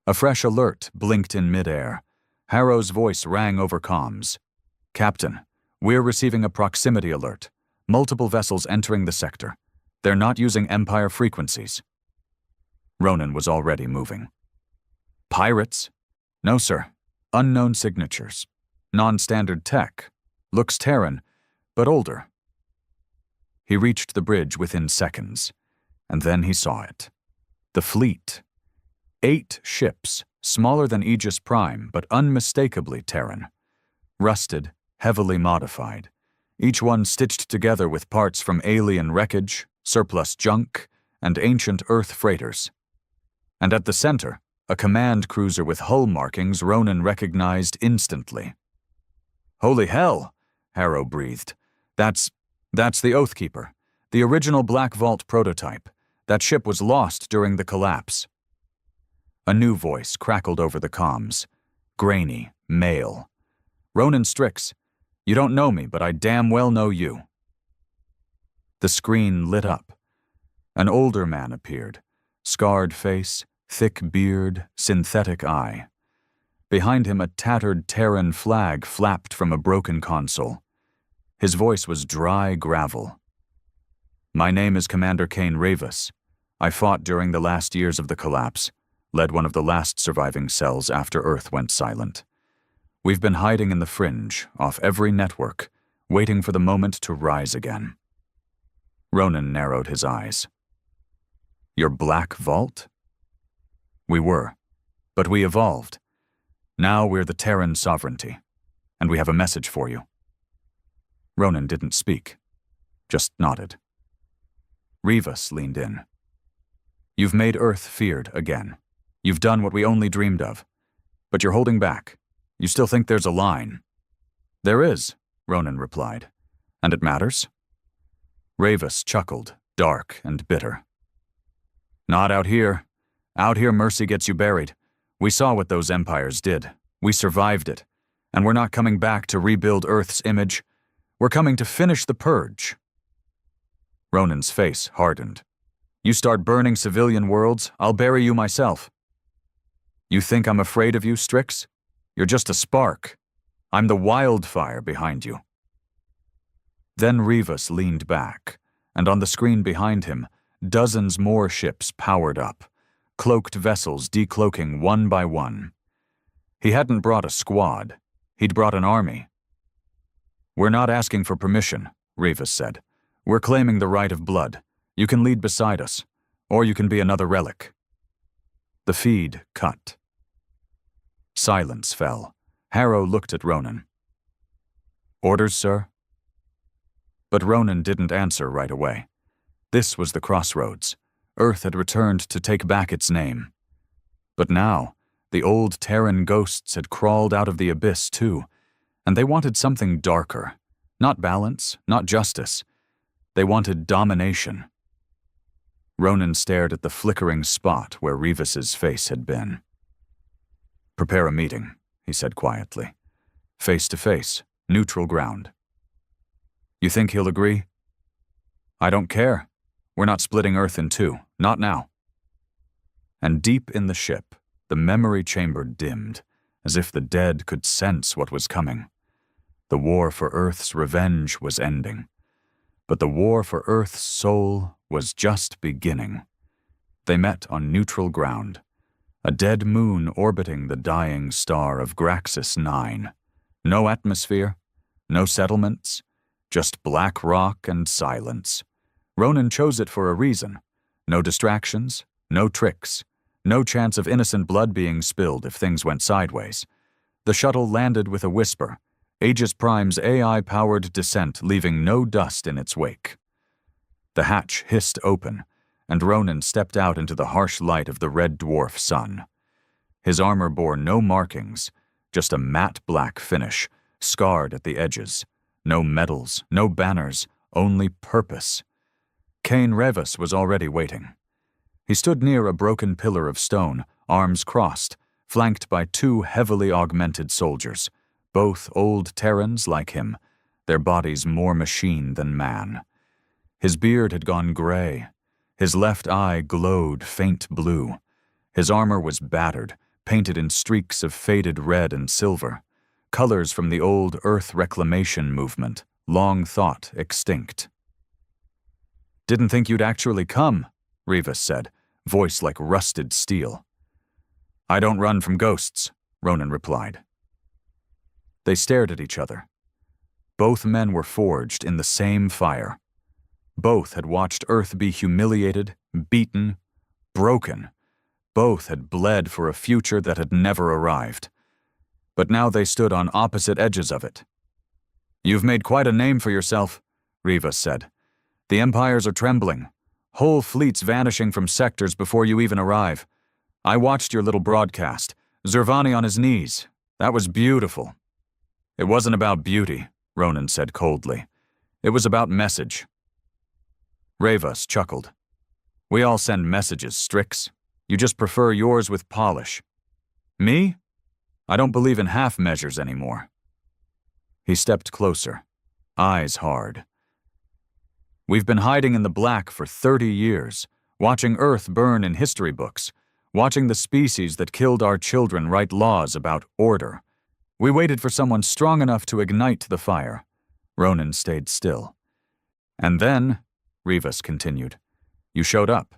A fresh alert blinked in midair. Harrow's voice rang over comms. "Captain, we're receiving a proximity alert. Multiple vessels entering the sector. They're not using Empire frequencies." Ronan was already moving. "Pirates?" "No, sir. Unknown signatures. Non-standard tech. Looks Terran, but older." He reached the bridge within seconds, and then he saw it. The fleet. 8 ships, smaller than Aegis Prime, but unmistakably Terran. Rusted, heavily modified. Each one stitched together with parts from alien wreckage, surplus junk, and ancient Earth freighters. And at the center, a command cruiser with hull markings Ronan recognized instantly. "Holy hell," Harrow breathed. That's the Oathkeeper, the original Black Vault prototype. That ship was lost during the collapse." A new voice crackled over the comms. Grainy, male. "Ronan Strix, you don't know me, but I damn well know you." The screen lit up. An older man appeared. Scarred face, thick beard, synthetic eye. Behind him, a tattered Terran flag flapped from a broken console. His voice was dry gravel. "My name is Commander Kane Ravis. I fought during the last years of the collapse, led one of the last surviving cells after Earth went silent. We've been hiding in the fringe, off every network, waiting for the moment to rise again." Ronan narrowed his eyes. "Your Black Vault?" "We were, but we evolved. Now we're the Terran sovereignty, and we have a message for you." Ronan didn't speak, just nodded. Rivas leaned in. "You've made Earth feared again. You've done what we only dreamed of. But you're holding back. You still think there's a line." "There is," Ronan replied. "And it matters?" Rivas chuckled, dark and bitter. "Not out here. Out here mercy gets you buried. We saw what those empires did. We survived it. And we're not coming back to rebuild Earth's image. We're coming to finish the purge." Ronan's face hardened. "You start burning civilian worlds, I'll bury you myself." "You think I'm afraid of you, Strix? You're just a spark. I'm the wildfire behind you." Then Rivas leaned back, and on the screen behind him, dozens more ships powered up, cloaked vessels decloaking one by one. He hadn't brought a squad. He'd brought an army. "We're not asking for permission," Rivas said. "We're claiming the right of blood. You can lead beside us, or you can be another relic." The feed cut. Silence fell. Harrow looked at Ronan. "Orders, sir?" But Ronan didn't answer right away. This was the crossroads. Earth had returned to take back its name. But now, the old Terran ghosts had crawled out of the abyss too, and they wanted something darker. Not balance, not justice. They wanted domination. Ronan stared at the flickering spot where Revis's face had been. "Prepare a meeting," he said quietly. "Face to face, neutral ground." "You think he'll agree?" "I don't care. We're not splitting Earth in two, not now." And deep in the ship, the memory chamber dimmed, as if the dead could sense what was coming. The war for Earth's revenge was ending. But the war for Earth's soul was just beginning. They met on neutral ground, a dead moon orbiting the dying star of Graxis 9. No atmosphere, no settlements, just black rock and silence. Ronan chose it for a reason. No distractions, no tricks, no chance of innocent blood being spilled if things went sideways. The shuttle landed with a whisper, Aegis Prime's AI-powered descent leaving no dust in its wake. The hatch hissed open, and Ronan stepped out into the harsh light of the red dwarf sun. His armor bore no markings, just a matte black finish, scarred at the edges. No medals, no banners, only purpose. Cain Revis was already waiting. He stood near a broken pillar of stone, arms crossed, flanked by two heavily augmented soldiers, both old Terrans like him, their bodies more machine than man. His beard had gone gray. His left eye glowed faint blue. His armor was battered, painted in streaks of faded red and silver, colors from the old Earth reclamation movement, long thought extinct. "Didn't think you'd actually come," Revis said, voice like rusted steel. "I don't run from ghosts," Ronan replied. They stared at each other. Both men were forged in the same fire. Both had watched Earth be humiliated, beaten, broken. Both had bled for a future that had never arrived. But now they stood on opposite edges of it. "You've made quite a name for yourself," Revis said. "The empires are trembling. Whole fleets vanishing from sectors before you even arrive. I watched your little broadcast. Zervani on his knees. That was beautiful." "It wasn't about beauty," Ronan said coldly. "It was about message." Revis chuckled. "We all send messages, Strix. You just prefer yours with polish. Me? I don't believe in half measures anymore." He stepped closer, eyes hard. "We've been hiding in the black for 30 years, watching Earth burn in history books, watching the species that killed our children write laws about order. We waited for someone strong enough to ignite the fire." Ronan stayed still. "And then," Revis continued, "you showed up.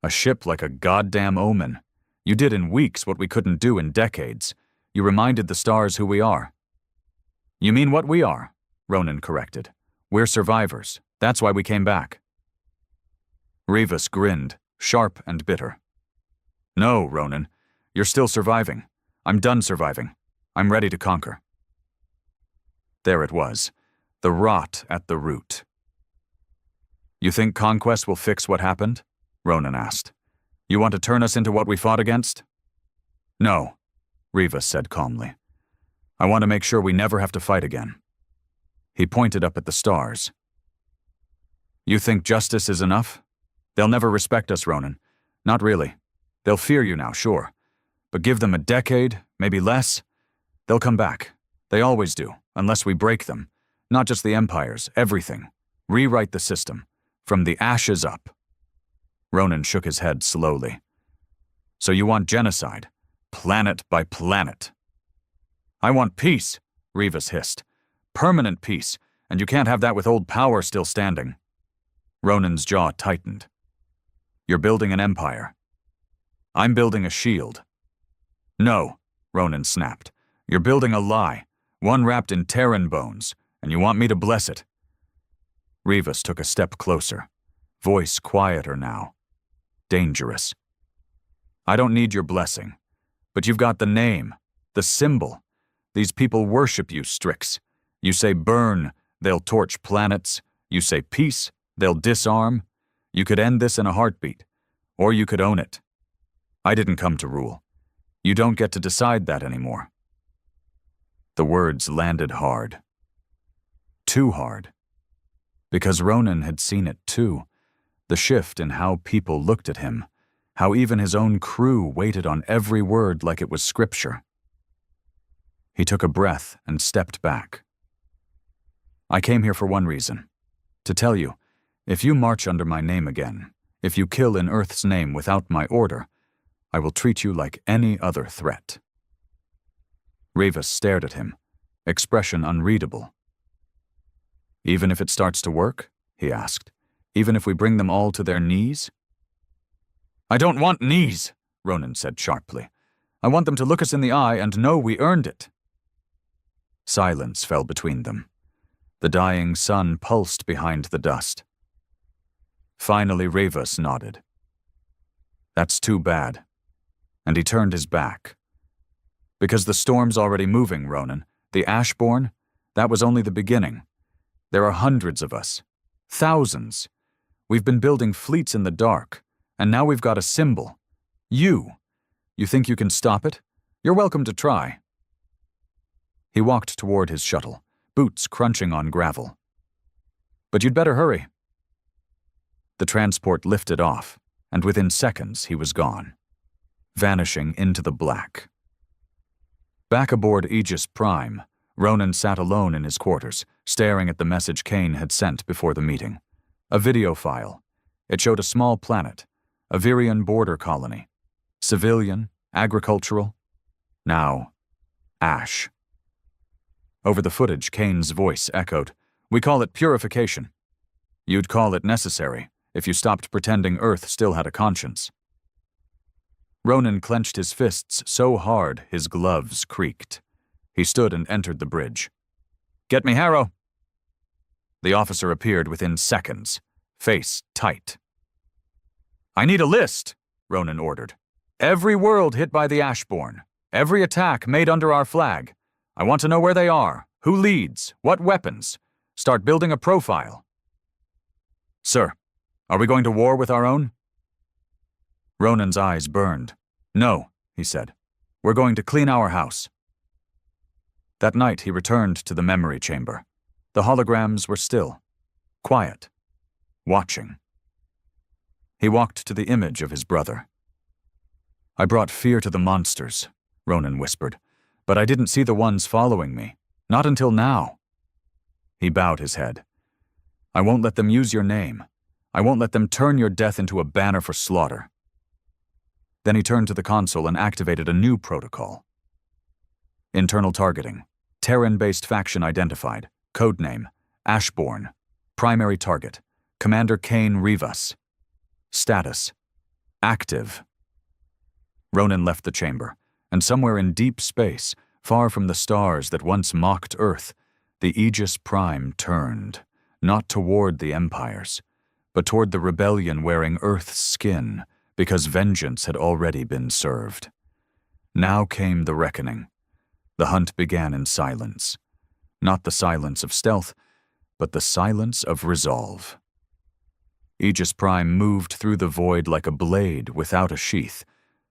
A ship like a goddamn omen. You did in weeks what we couldn't do in decades. You reminded the stars who we are." "You mean what we are," Ronan corrected. "We're survivors. That's why we came back." Revis grinned, sharp and bitter. "No, Ronan. You're still surviving. I'm done surviving. I'm ready to conquer." There it was, the rot at the root. "You think conquest will fix what happened?" Ronan asked. "You want to turn us into what we fought against?" "No," Revis said calmly. "I want to make sure we never have to fight again." He pointed up at the stars. "You think justice is enough? They'll never respect us, Ronan. Not really. They'll fear you now, sure. But give them a decade, maybe less. They'll come back. They always do, unless we break them. Not just the empires, everything. Rewrite the system. From the ashes up." Ronan shook his head slowly. "So you want genocide? Planet by planet?" "I want peace," Revis hissed. "Permanent peace, and you can't have that with old power still standing." Ronan's jaw tightened. "You're building an empire. I'm building a shield." "No," Ronan snapped. "You're building a lie, one wrapped in Terran bones, and you want me to bless it." Revis took a step closer, voice quieter now. Dangerous. "I don't need your blessing. But you've got the name, the symbol. These people worship you, Strix. You say burn, they'll torch planets. You say peace, they'll disarm. You could end this in a heartbeat, or you could own it. I didn't come to rule. You don't get to decide that anymore. The words landed hard. Too hard. Because Ronan had seen it too. The shift in how people looked at him, how even his own crew waited on every word like it was scripture. He took a breath and stepped back. I came here for one reason. To tell you, if you march under my name again, if you kill in Earth's name without my order, I will treat you like any other threat. Rivas stared at him, expression unreadable. Even if it starts to work? He asked. Even if we bring them all to their knees? I don't want knees, Ronan said sharply. I want them to look us in the eye and know we earned it. Silence fell between them. The dying sun pulsed behind the dust. Finally, Rivas nodded. That's too bad. And he turned his back. Because the storm's already moving, Ronan. The Ashborn, that was only the beginning. There are hundreds of us. Thousands. We've been building fleets in the dark, and now we've got a symbol. You. You think you can stop it? You're welcome to try. He walked toward his shuttle, boots crunching on gravel. But you'd better hurry. The transport lifted off, and within seconds he was gone, vanishing into the black. Back aboard Aegis Prime, Ronan sat alone in his quarters, staring at the message Kane had sent before the meeting. A video file. It showed a small planet, a Virian border colony. Civilian, agricultural. Now, ash. Over the footage, Kane's voice echoed, "We call it purification. You'd call it necessary if you stopped pretending Earth still had a conscience." Ronan clenched his fists so hard his gloves creaked. He stood and entered the bridge. "Get me Harrow." The officer appeared within seconds, face tight. "I need a list," Ronan ordered. "Every world hit by the Ashborn. Every attack made under our flag. I want to know where they are, who leads, what weapons. Start building a profile." "Sir, are we going to war with our own?" Ronan's eyes burned. "No," he said. "We're going to clean our house." That night he returned to the memory chamber. The holograms were still, quiet, watching. He walked to the image of his brother. "I brought fear to the monsters," Ronan whispered, "but I didn't see the ones following me. Not until now." He bowed his head. "I won't let them use your name. I won't let them turn your death into a banner for slaughter." Then he turned to the console and activated a new protocol. Internal targeting. Terran-based faction identified. Codename, Ashborn. Primary target, Commander Kane Rivas. Status, active. Ronan left the chamber, and somewhere in deep space, far from the stars that once mocked Earth, the Aegis Prime turned, not toward the empires, but toward the rebellion wearing Earth's skin, because vengeance had already been served. Now came the reckoning. The hunt began in silence. Not the silence of stealth, but the silence of resolve. Aegis Prime moved through the void like a blade without a sheath,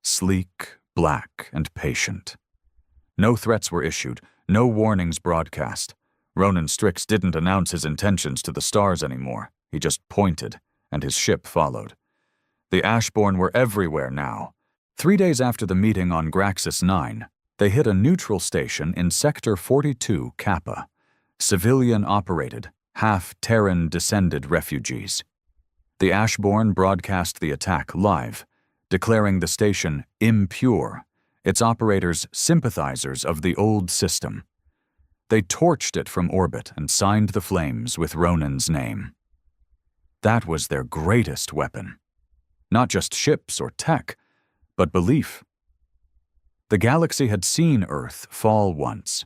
sleek, black, and patient. No threats were issued, no warnings broadcast. Ronan Strix didn't announce his intentions to the stars anymore. He just pointed, and his ship followed. The Ashborn were everywhere now. 3 days after the meeting on Graxis 9, they hit a neutral station in Sector 42 Kappa, civilian-operated, half-Terran-descended refugees. The Ashborn broadcast the attack live, declaring the station impure, its operators sympathizers of the old system. They torched it from orbit and signed the flames with Ronan's name. That was their greatest weapon. Not just ships or tech, but belief. The galaxy had seen Earth fall once.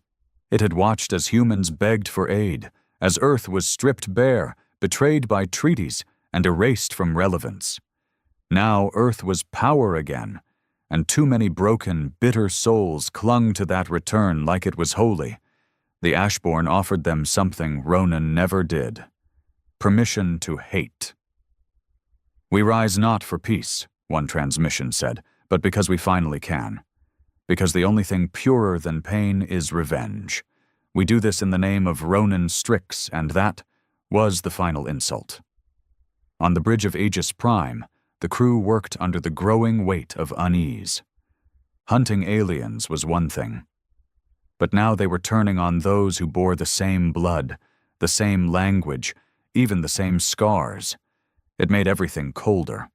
It had watched as humans begged for aid, as Earth was stripped bare, betrayed by treaties, and erased from relevance. Now Earth was power again, and too many broken, bitter souls clung to that return like it was holy, the Ashborn offered them something Ronan never did: permission to hate. "We rise not for peace," one transmission said, "but because we finally can. Because the only thing purer than pain is revenge. We do this in the name of Ronan Strix, and that was the final insult." On the bridge of Aegis Prime, the crew worked under the growing weight of unease. Hunting aliens was one thing, but now they were turning on those who bore the same blood, the same language, even the same scars. It made everything colder.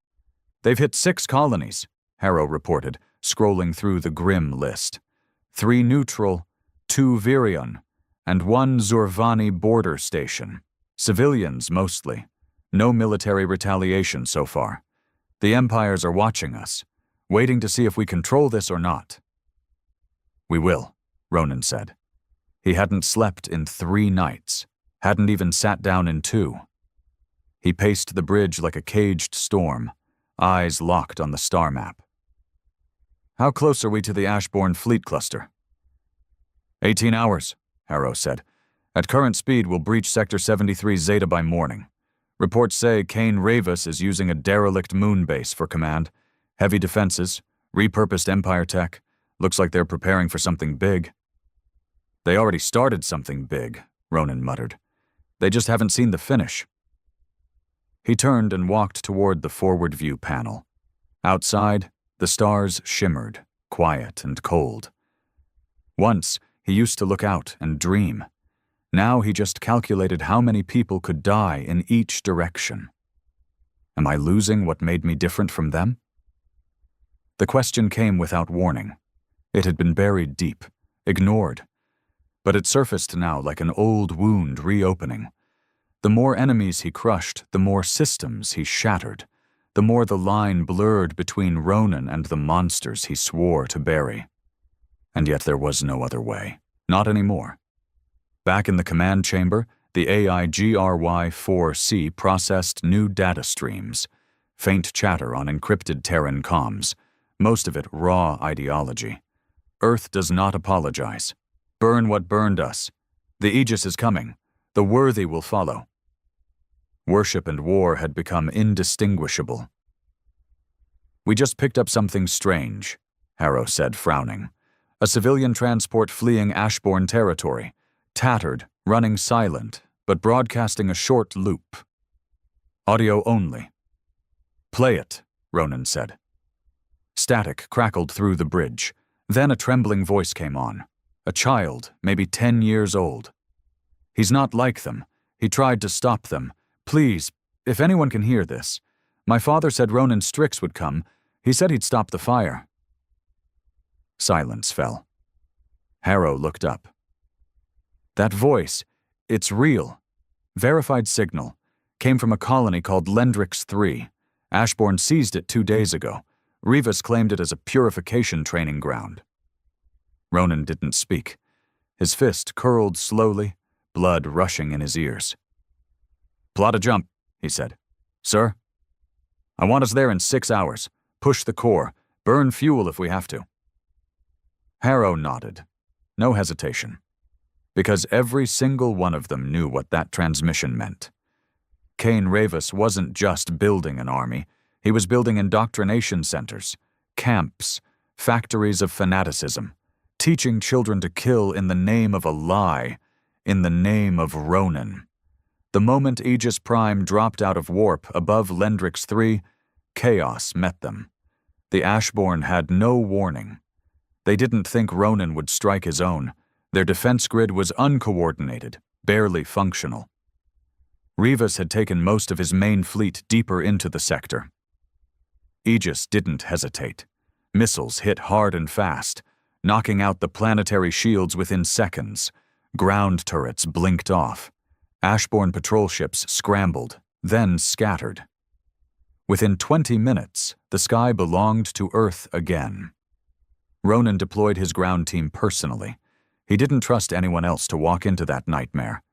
"They've hit 6 colonies," Harrow reported, scrolling through the grim list. 3 neutral, 2 Virion, and 1 Zurvani border station. Civilians, mostly. No military retaliation so far. The Empires are watching us, waiting to see if we control this or not. "We will," Ronan said. He hadn't slept in 3 nights, hadn't even sat down in 2. He paced the bridge like a caged storm, eyes locked on the star map. "How close are we to the Ashborn fleet cluster?" 18 hours, Harrow said. "At current speed, we'll breach Sector 73 Zeta by morning. Reports say Kane Ravis is using a derelict moon base for command. Heavy defenses, repurposed Empire tech. Looks like they're preparing for something big." "They already started something big," Ronan muttered. "They just haven't seen the finish." He turned and walked toward the forward view panel. Outside, the stars shimmered, quiet and cold. Once, he used to look out and dream. Now he just calculated how many people could die in each direction. Am I losing what made me different from them? The question came without warning. It had been buried deep, ignored. But it surfaced now like an old wound reopening. The more enemies he crushed, the more systems he shattered, the more the line blurred between Ronan and the monsters he swore to bury. And yet there was no other way. Not anymore. Back in the command chamber, the AI GRY-4C processed new data streams, faint chatter on encrypted Terran comms, most of it raw ideology. "Earth does not apologize. Burn what burned us. The Aegis is coming. The worthy will follow." Worship and war had become indistinguishable. "We just picked up something strange," Harrow said, frowning. "A civilian transport fleeing Ashborn territory. Tattered, running silent, but broadcasting a short loop. Audio only." "Play it," Ronan said. Static crackled through the bridge. Then a trembling voice came on. A child, maybe 10 years old. "He's not like them. He tried to stop them. Please, if anyone can hear this. My father said Ronan Strix would come. He said he'd stop the fire." Silence fell. Harrow looked up. That voice, it's real. Verified signal. Came from a colony called Lendrix 3. Ashborn seized it 2 days ago. Rivas claimed it as a purification training ground. Ronan didn't speak. His fist curled slowly, blood rushing in his ears. "Plot a jump," he said. "Sir?" "I want us there in 6 hours. Push the core. Burn fuel if we have to." Harrow nodded. No hesitation. Because every single one of them knew what that transmission meant. Kane Ravis wasn't just building an army. He was building indoctrination centers, camps, factories of fanaticism, teaching children to kill in the name of a lie, in the name of Ronan. The moment Aegis Prime dropped out of warp above Lendrix 3, chaos met them. The Ashborn had no warning. They didn't think Ronan would strike his own. Their defense grid was uncoordinated, barely functional. Rivas had taken most of his main fleet deeper into the sector. Aegis didn't hesitate. Missiles hit hard and fast, knocking out the planetary shields within seconds. Ground turrets blinked off. Ashborn patrol ships scrambled, then scattered. Within 20 minutes, the sky belonged to Earth again. Ronan deployed his ground team personally. He didn't trust anyone else to walk into that nightmare.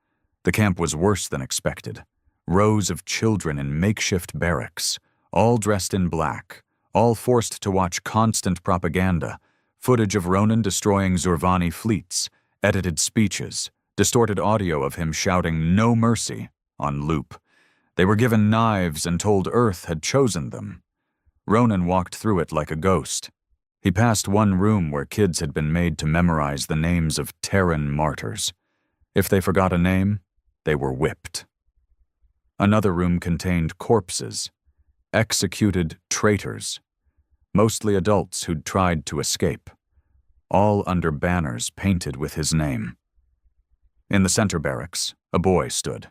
The camp was worse than expected. Rows of children in makeshift barracks, all dressed in black, all forced to watch constant propaganda, footage of Ronan destroying Zurvani fleets, edited speeches, distorted audio of him shouting "No mercy" on loop. They were given knives and told Earth had chosen them. Ronan walked through it like a ghost. He passed one room where kids had been made to memorize the names of Terran martyrs. If they forgot a name, they were whipped. Another room contained corpses, executed traitors, mostly adults who'd tried to escape, all under banners painted with his name. In the center barracks, a boy stood,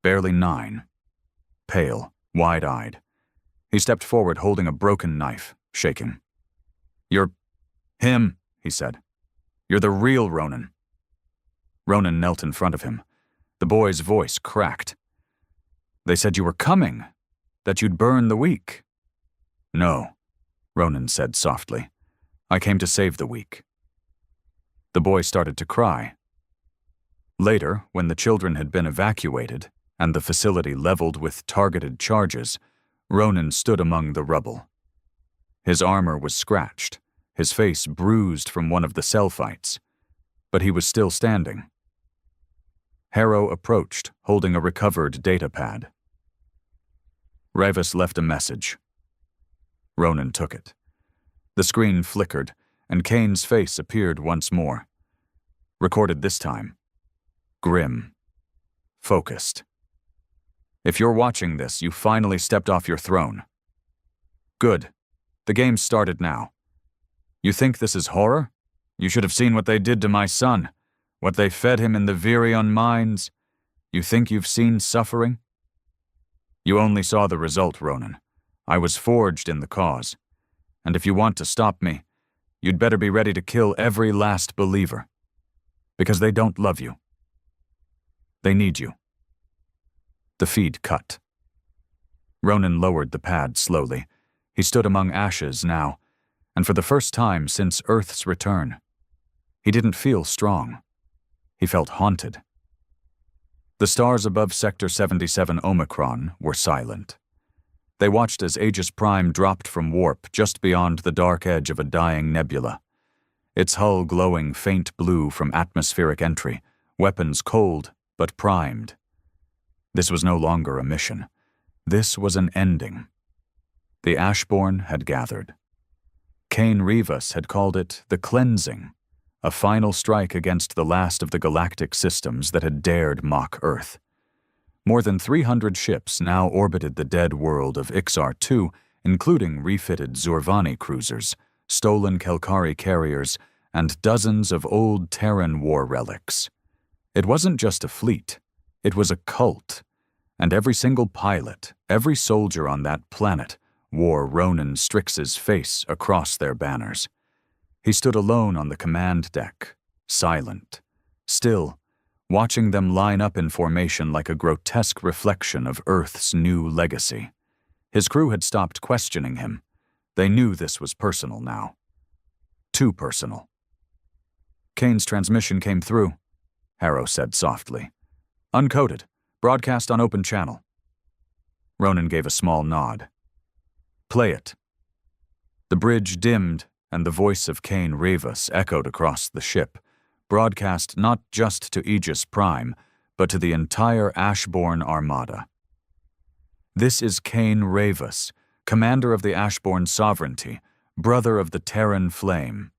barely 9, pale, wide-eyed. He stepped forward holding a broken knife, shaking. "You're him," he said. "You're the real Ronan." Ronan knelt in front of him. The boy's voice cracked. "They said you were coming, that you'd burn the weak." "No," Ronan said softly. "I came to save the weak." The boy started to cry. Later, when the children had been evacuated and the facility leveled with targeted charges, Ronan stood among the rubble. His armor was scratched, his face bruised from one of the cell fights, but he was still standing. Harrow approached, holding a recovered data pad. Rivas left a message. Ronan took it. The screen flickered, and Kane's face appeared once more. Recorded this time. Grim. Focused. "If you're watching this, you finally stepped off your throne. Good. The game's started now. You think this is horror? You should have seen what they did to my son, what they fed him in the Virion mines. You think you've seen suffering? You only saw the result, Ronan. I was forged in the cause. And if you want to stop me, you'd better be ready to kill every last believer. Because they don't love you. They need you." The feed cut. Ronan lowered the pad slowly. He stood among ashes now, and for the first time since Earth's return. He didn't feel strong. He felt haunted. The stars above Sector 77 Omicron were silent. They watched as Aegis Prime dropped from warp just beyond the dark edge of a dying nebula. Its hull glowing faint blue from atmospheric entry, weapons cold but primed. This was no longer a mission. This was an ending. The Ashborn had gathered. K'lar Hegemony had called it the cleansing, a final strike against the last of the galactic systems that had dared mock Earth. More than 300 ships now orbited the dead world of Ixar-2, including refitted Zurvani cruisers, stolen Kelkari carriers, and dozens of old Terran war relics. It wasn't just a fleet, it was a cult, and every single pilot, every soldier on that planet, wore Ronan Strix's face across their banners. He stood alone on the command deck, silent, still, watching them line up in formation like a grotesque reflection of Earth's new legacy. His crew had stopped questioning him. They knew this was personal now. Too personal. "Kane's transmission came through," Harrow said softly. "Uncoded. Broadcast on open channel." Ronan gave a small nod. "Play it." The bridge dimmed, and the voice of K'lar Hegemony echoed across the ship, broadcast not just to Aegis Prime, but to the entire Ashborn Armada. "This is K'lar Hegemony, commander of the Ashborn sovereignty, brother of the Terran Flame.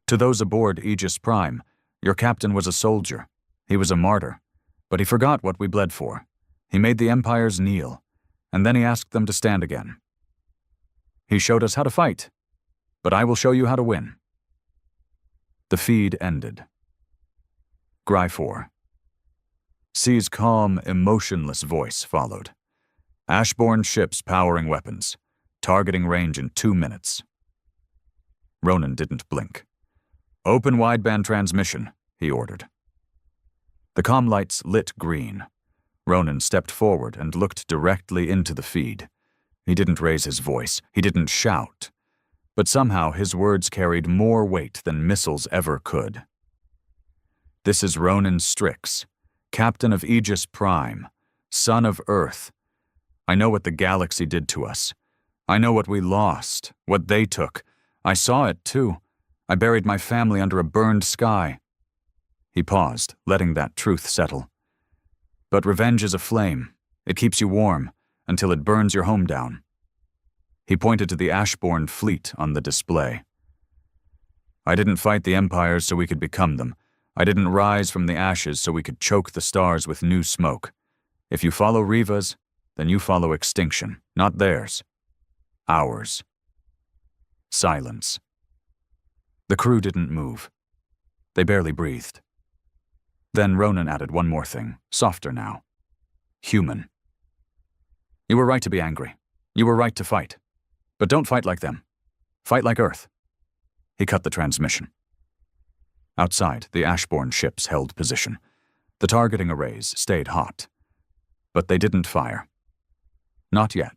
To those aboard Aegis Prime, your captain was a soldier. He was a martyr, but he forgot what we bled for. He made the empires kneel, and then he asked them to stand again. He showed us how to fight, but I will show you how to win." The feed ended. Gry 4. C's calm, emotionless voice followed. "Ashborn ships powering weapons. Targeting range in 2 minutes." Ronan didn't blink. "Open wideband transmission," he ordered. The comm lights lit green. Ronan stepped forward and looked directly into the feed. He didn't raise his voice. He didn't shout. But somehow his words carried more weight than missiles ever could. "This is Ronan Strix, captain of Aegis Prime, son of Earth. I know what the galaxy did to us. I know what we lost, what they took. I saw it, too. I buried my family under a burned sky." He paused, letting that truth settle. "But revenge is a flame. It keeps you warm, until it burns your home down." He pointed to the Ashborn fleet on the display. "I didn't fight the empires so we could become them. I didn't rise from the ashes so we could choke the stars with new smoke. If you follow Riva's, then you follow extinction, not theirs. Ours." Silence. The crew didn't move. They barely breathed. Then Ronan added one more thing, softer now. Human. "You were right to be angry. You were right to fight. But don't fight like them. Fight like Earth." He cut the transmission. Outside, the Ashborn ships held position. The targeting arrays stayed hot. But they didn't fire. Not yet.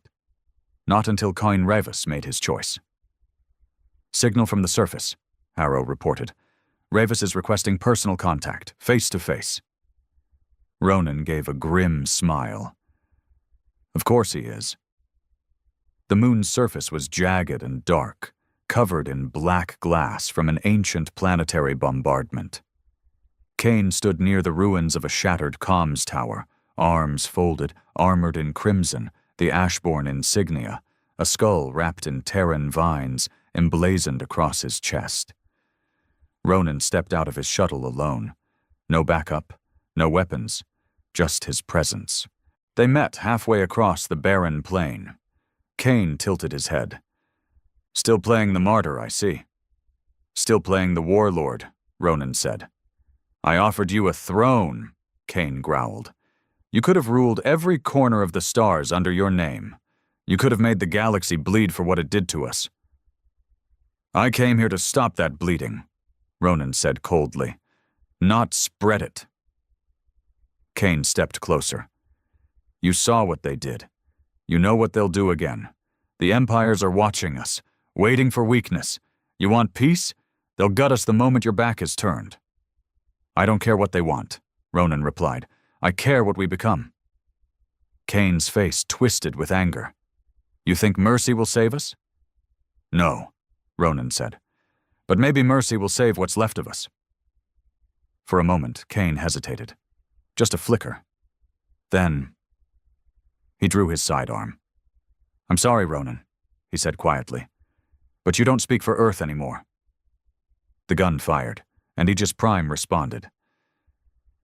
Not until K'lar Hegemony made his choice. "Signal from the surface," Harrow reported. "Revis is requesting personal contact, face-to-face." Ronan gave a grim smile. "Of course he is." The moon's surface was jagged and dark, covered in black glass from an ancient planetary bombardment. Kane stood near the ruins of a shattered comms tower, arms folded, armored in crimson, the Ashborn insignia, a skull wrapped in Terran vines, emblazoned across his chest. Ronan stepped out of his shuttle alone. No backup, no weapons, just his presence. They met halfway across the barren plain. Kane tilted his head. "Still playing the martyr, I see." "Still playing the warlord," Ronan said. "I offered you a throne," Kane growled. "You could have ruled every corner of the stars under your name. You could have made the galaxy bleed for what it did to us." "I came here to stop that bleeding," Ronan said coldly. "Not spread it." Kane stepped closer. "You saw what they did. You know what they'll do again. The empires are watching us, waiting for weakness. You want peace? They'll gut us the moment your back is turned." "I don't care what they want," Ronan replied. "I care what we become." Kane's face twisted with anger. "You think mercy will save us?" "No," Ronan said. "But maybe mercy will save what's left of us." For a moment, Kane hesitated. Just a flicker. Then he drew his sidearm. "I'm sorry, Ronan," he said quietly, "but you don't speak for Earth anymore." The gun fired, and Aegis Prime responded.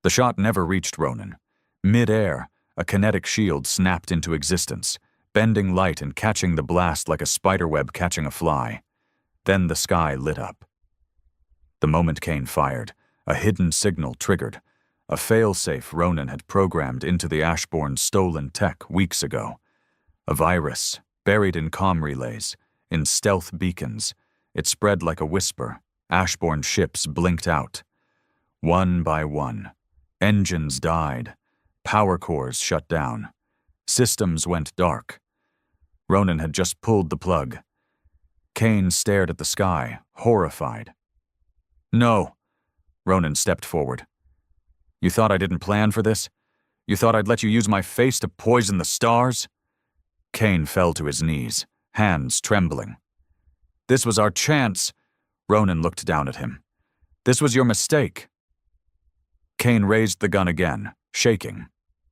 The shot never reached Ronan. Mid-air, a kinetic shield snapped into existence, bending light and catching the blast like a spiderweb catching a fly. Then the sky lit up. The moment Kane fired, a hidden signal triggered, a failsafe Ronan had programmed into the Ashborn's stolen tech weeks ago. A virus, buried in comm relays, in stealth beacons. It spread like a whisper. Ashborn ships blinked out. One by one, engines died. Power cores shut down. Systems went dark. Ronan had just pulled the plug. Kane stared at the sky, horrified. "No," Ronan stepped forward. "You thought I didn't plan for this? You thought I'd let you use my face to poison the stars?" Kane fell to his knees, hands trembling. "This was our chance." Ronan looked down at him. "This was your mistake." Kane raised the gun again, shaking,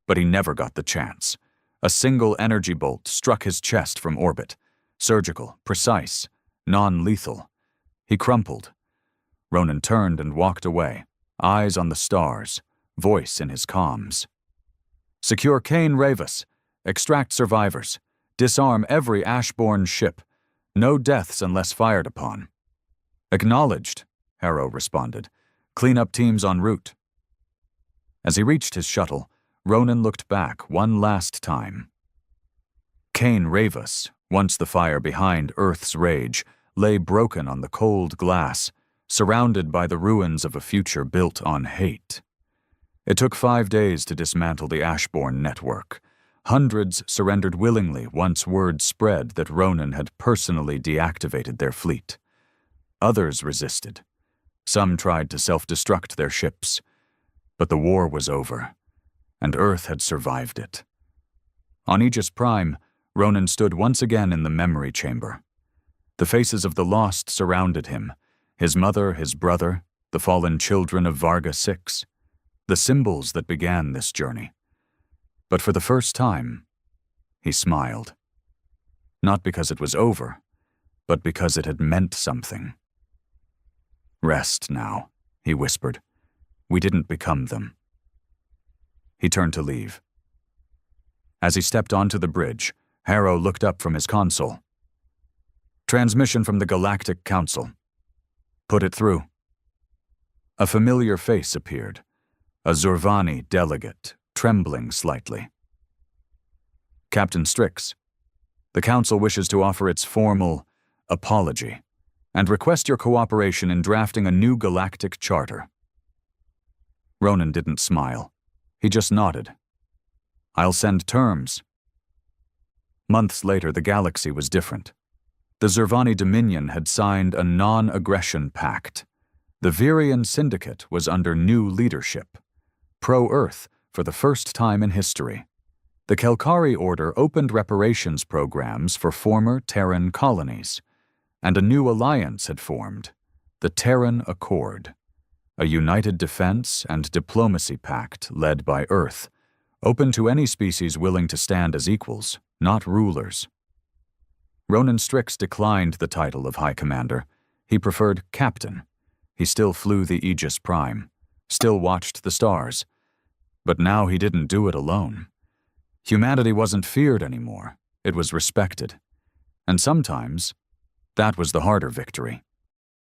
but he never got the chance. A single energy bolt struck his chest from orbit. Surgical, precise, non-lethal. He crumpled. Ronan turned and walked away, eyes on the stars, voice in his comms. "Secure K'lar Hegemony. Extract survivors. Disarm every Ashborn ship. No deaths unless fired upon." "Acknowledged," Harrow responded. "Cleanup teams en route." As he reached his shuttle, Ronan looked back one last time. K'lar Hegemony, once the fire behind Earth's rage, lay broken on the cold glass, surrounded by the ruins of a future built on hate. It took 5 days to dismantle the Ashborn network. Hundreds surrendered willingly once word spread that Ronan had personally deactivated their fleet. Others resisted. Some tried to self-destruct their ships. But the war was over, and Earth had survived it. On Aegis Prime, Ronan stood once again in the memory chamber. The faces of the lost surrounded him, his mother, his brother, the fallen children of Varga 6, the symbols that began this journey. But for the first time, he smiled. Not because it was over, but because it had meant something. "Rest now," he whispered. "We didn't become them." He turned to leave. As he stepped onto the bridge, Harrow looked up from his console. "Transmission from the Galactic Council. Put it through." A familiar face appeared, a Zurvani delegate, trembling slightly. "Captain Strix, the Council wishes to offer its formal apology and request your cooperation in drafting a new galactic charter." Ronan didn't smile. He just nodded. "I'll send terms." Months later, the galaxy was different. The Zurvani Dominion had signed a non-aggression pact. The Virian Syndicate was under new leadership, pro-Earth for the first time in history. The Kelkari Order opened reparations programs for former Terran colonies, and a new alliance had formed, the Terran Accord, a united defense and diplomacy pact led by Earth, open to any species willing to stand as equals, not rulers. Ronan Strix declined the title of High Commander. He preferred Captain. He still flew the Aegis Prime, still watched the stars. But now he didn't do it alone. Humanity wasn't feared anymore. It was respected. And sometimes, that was the harder victory.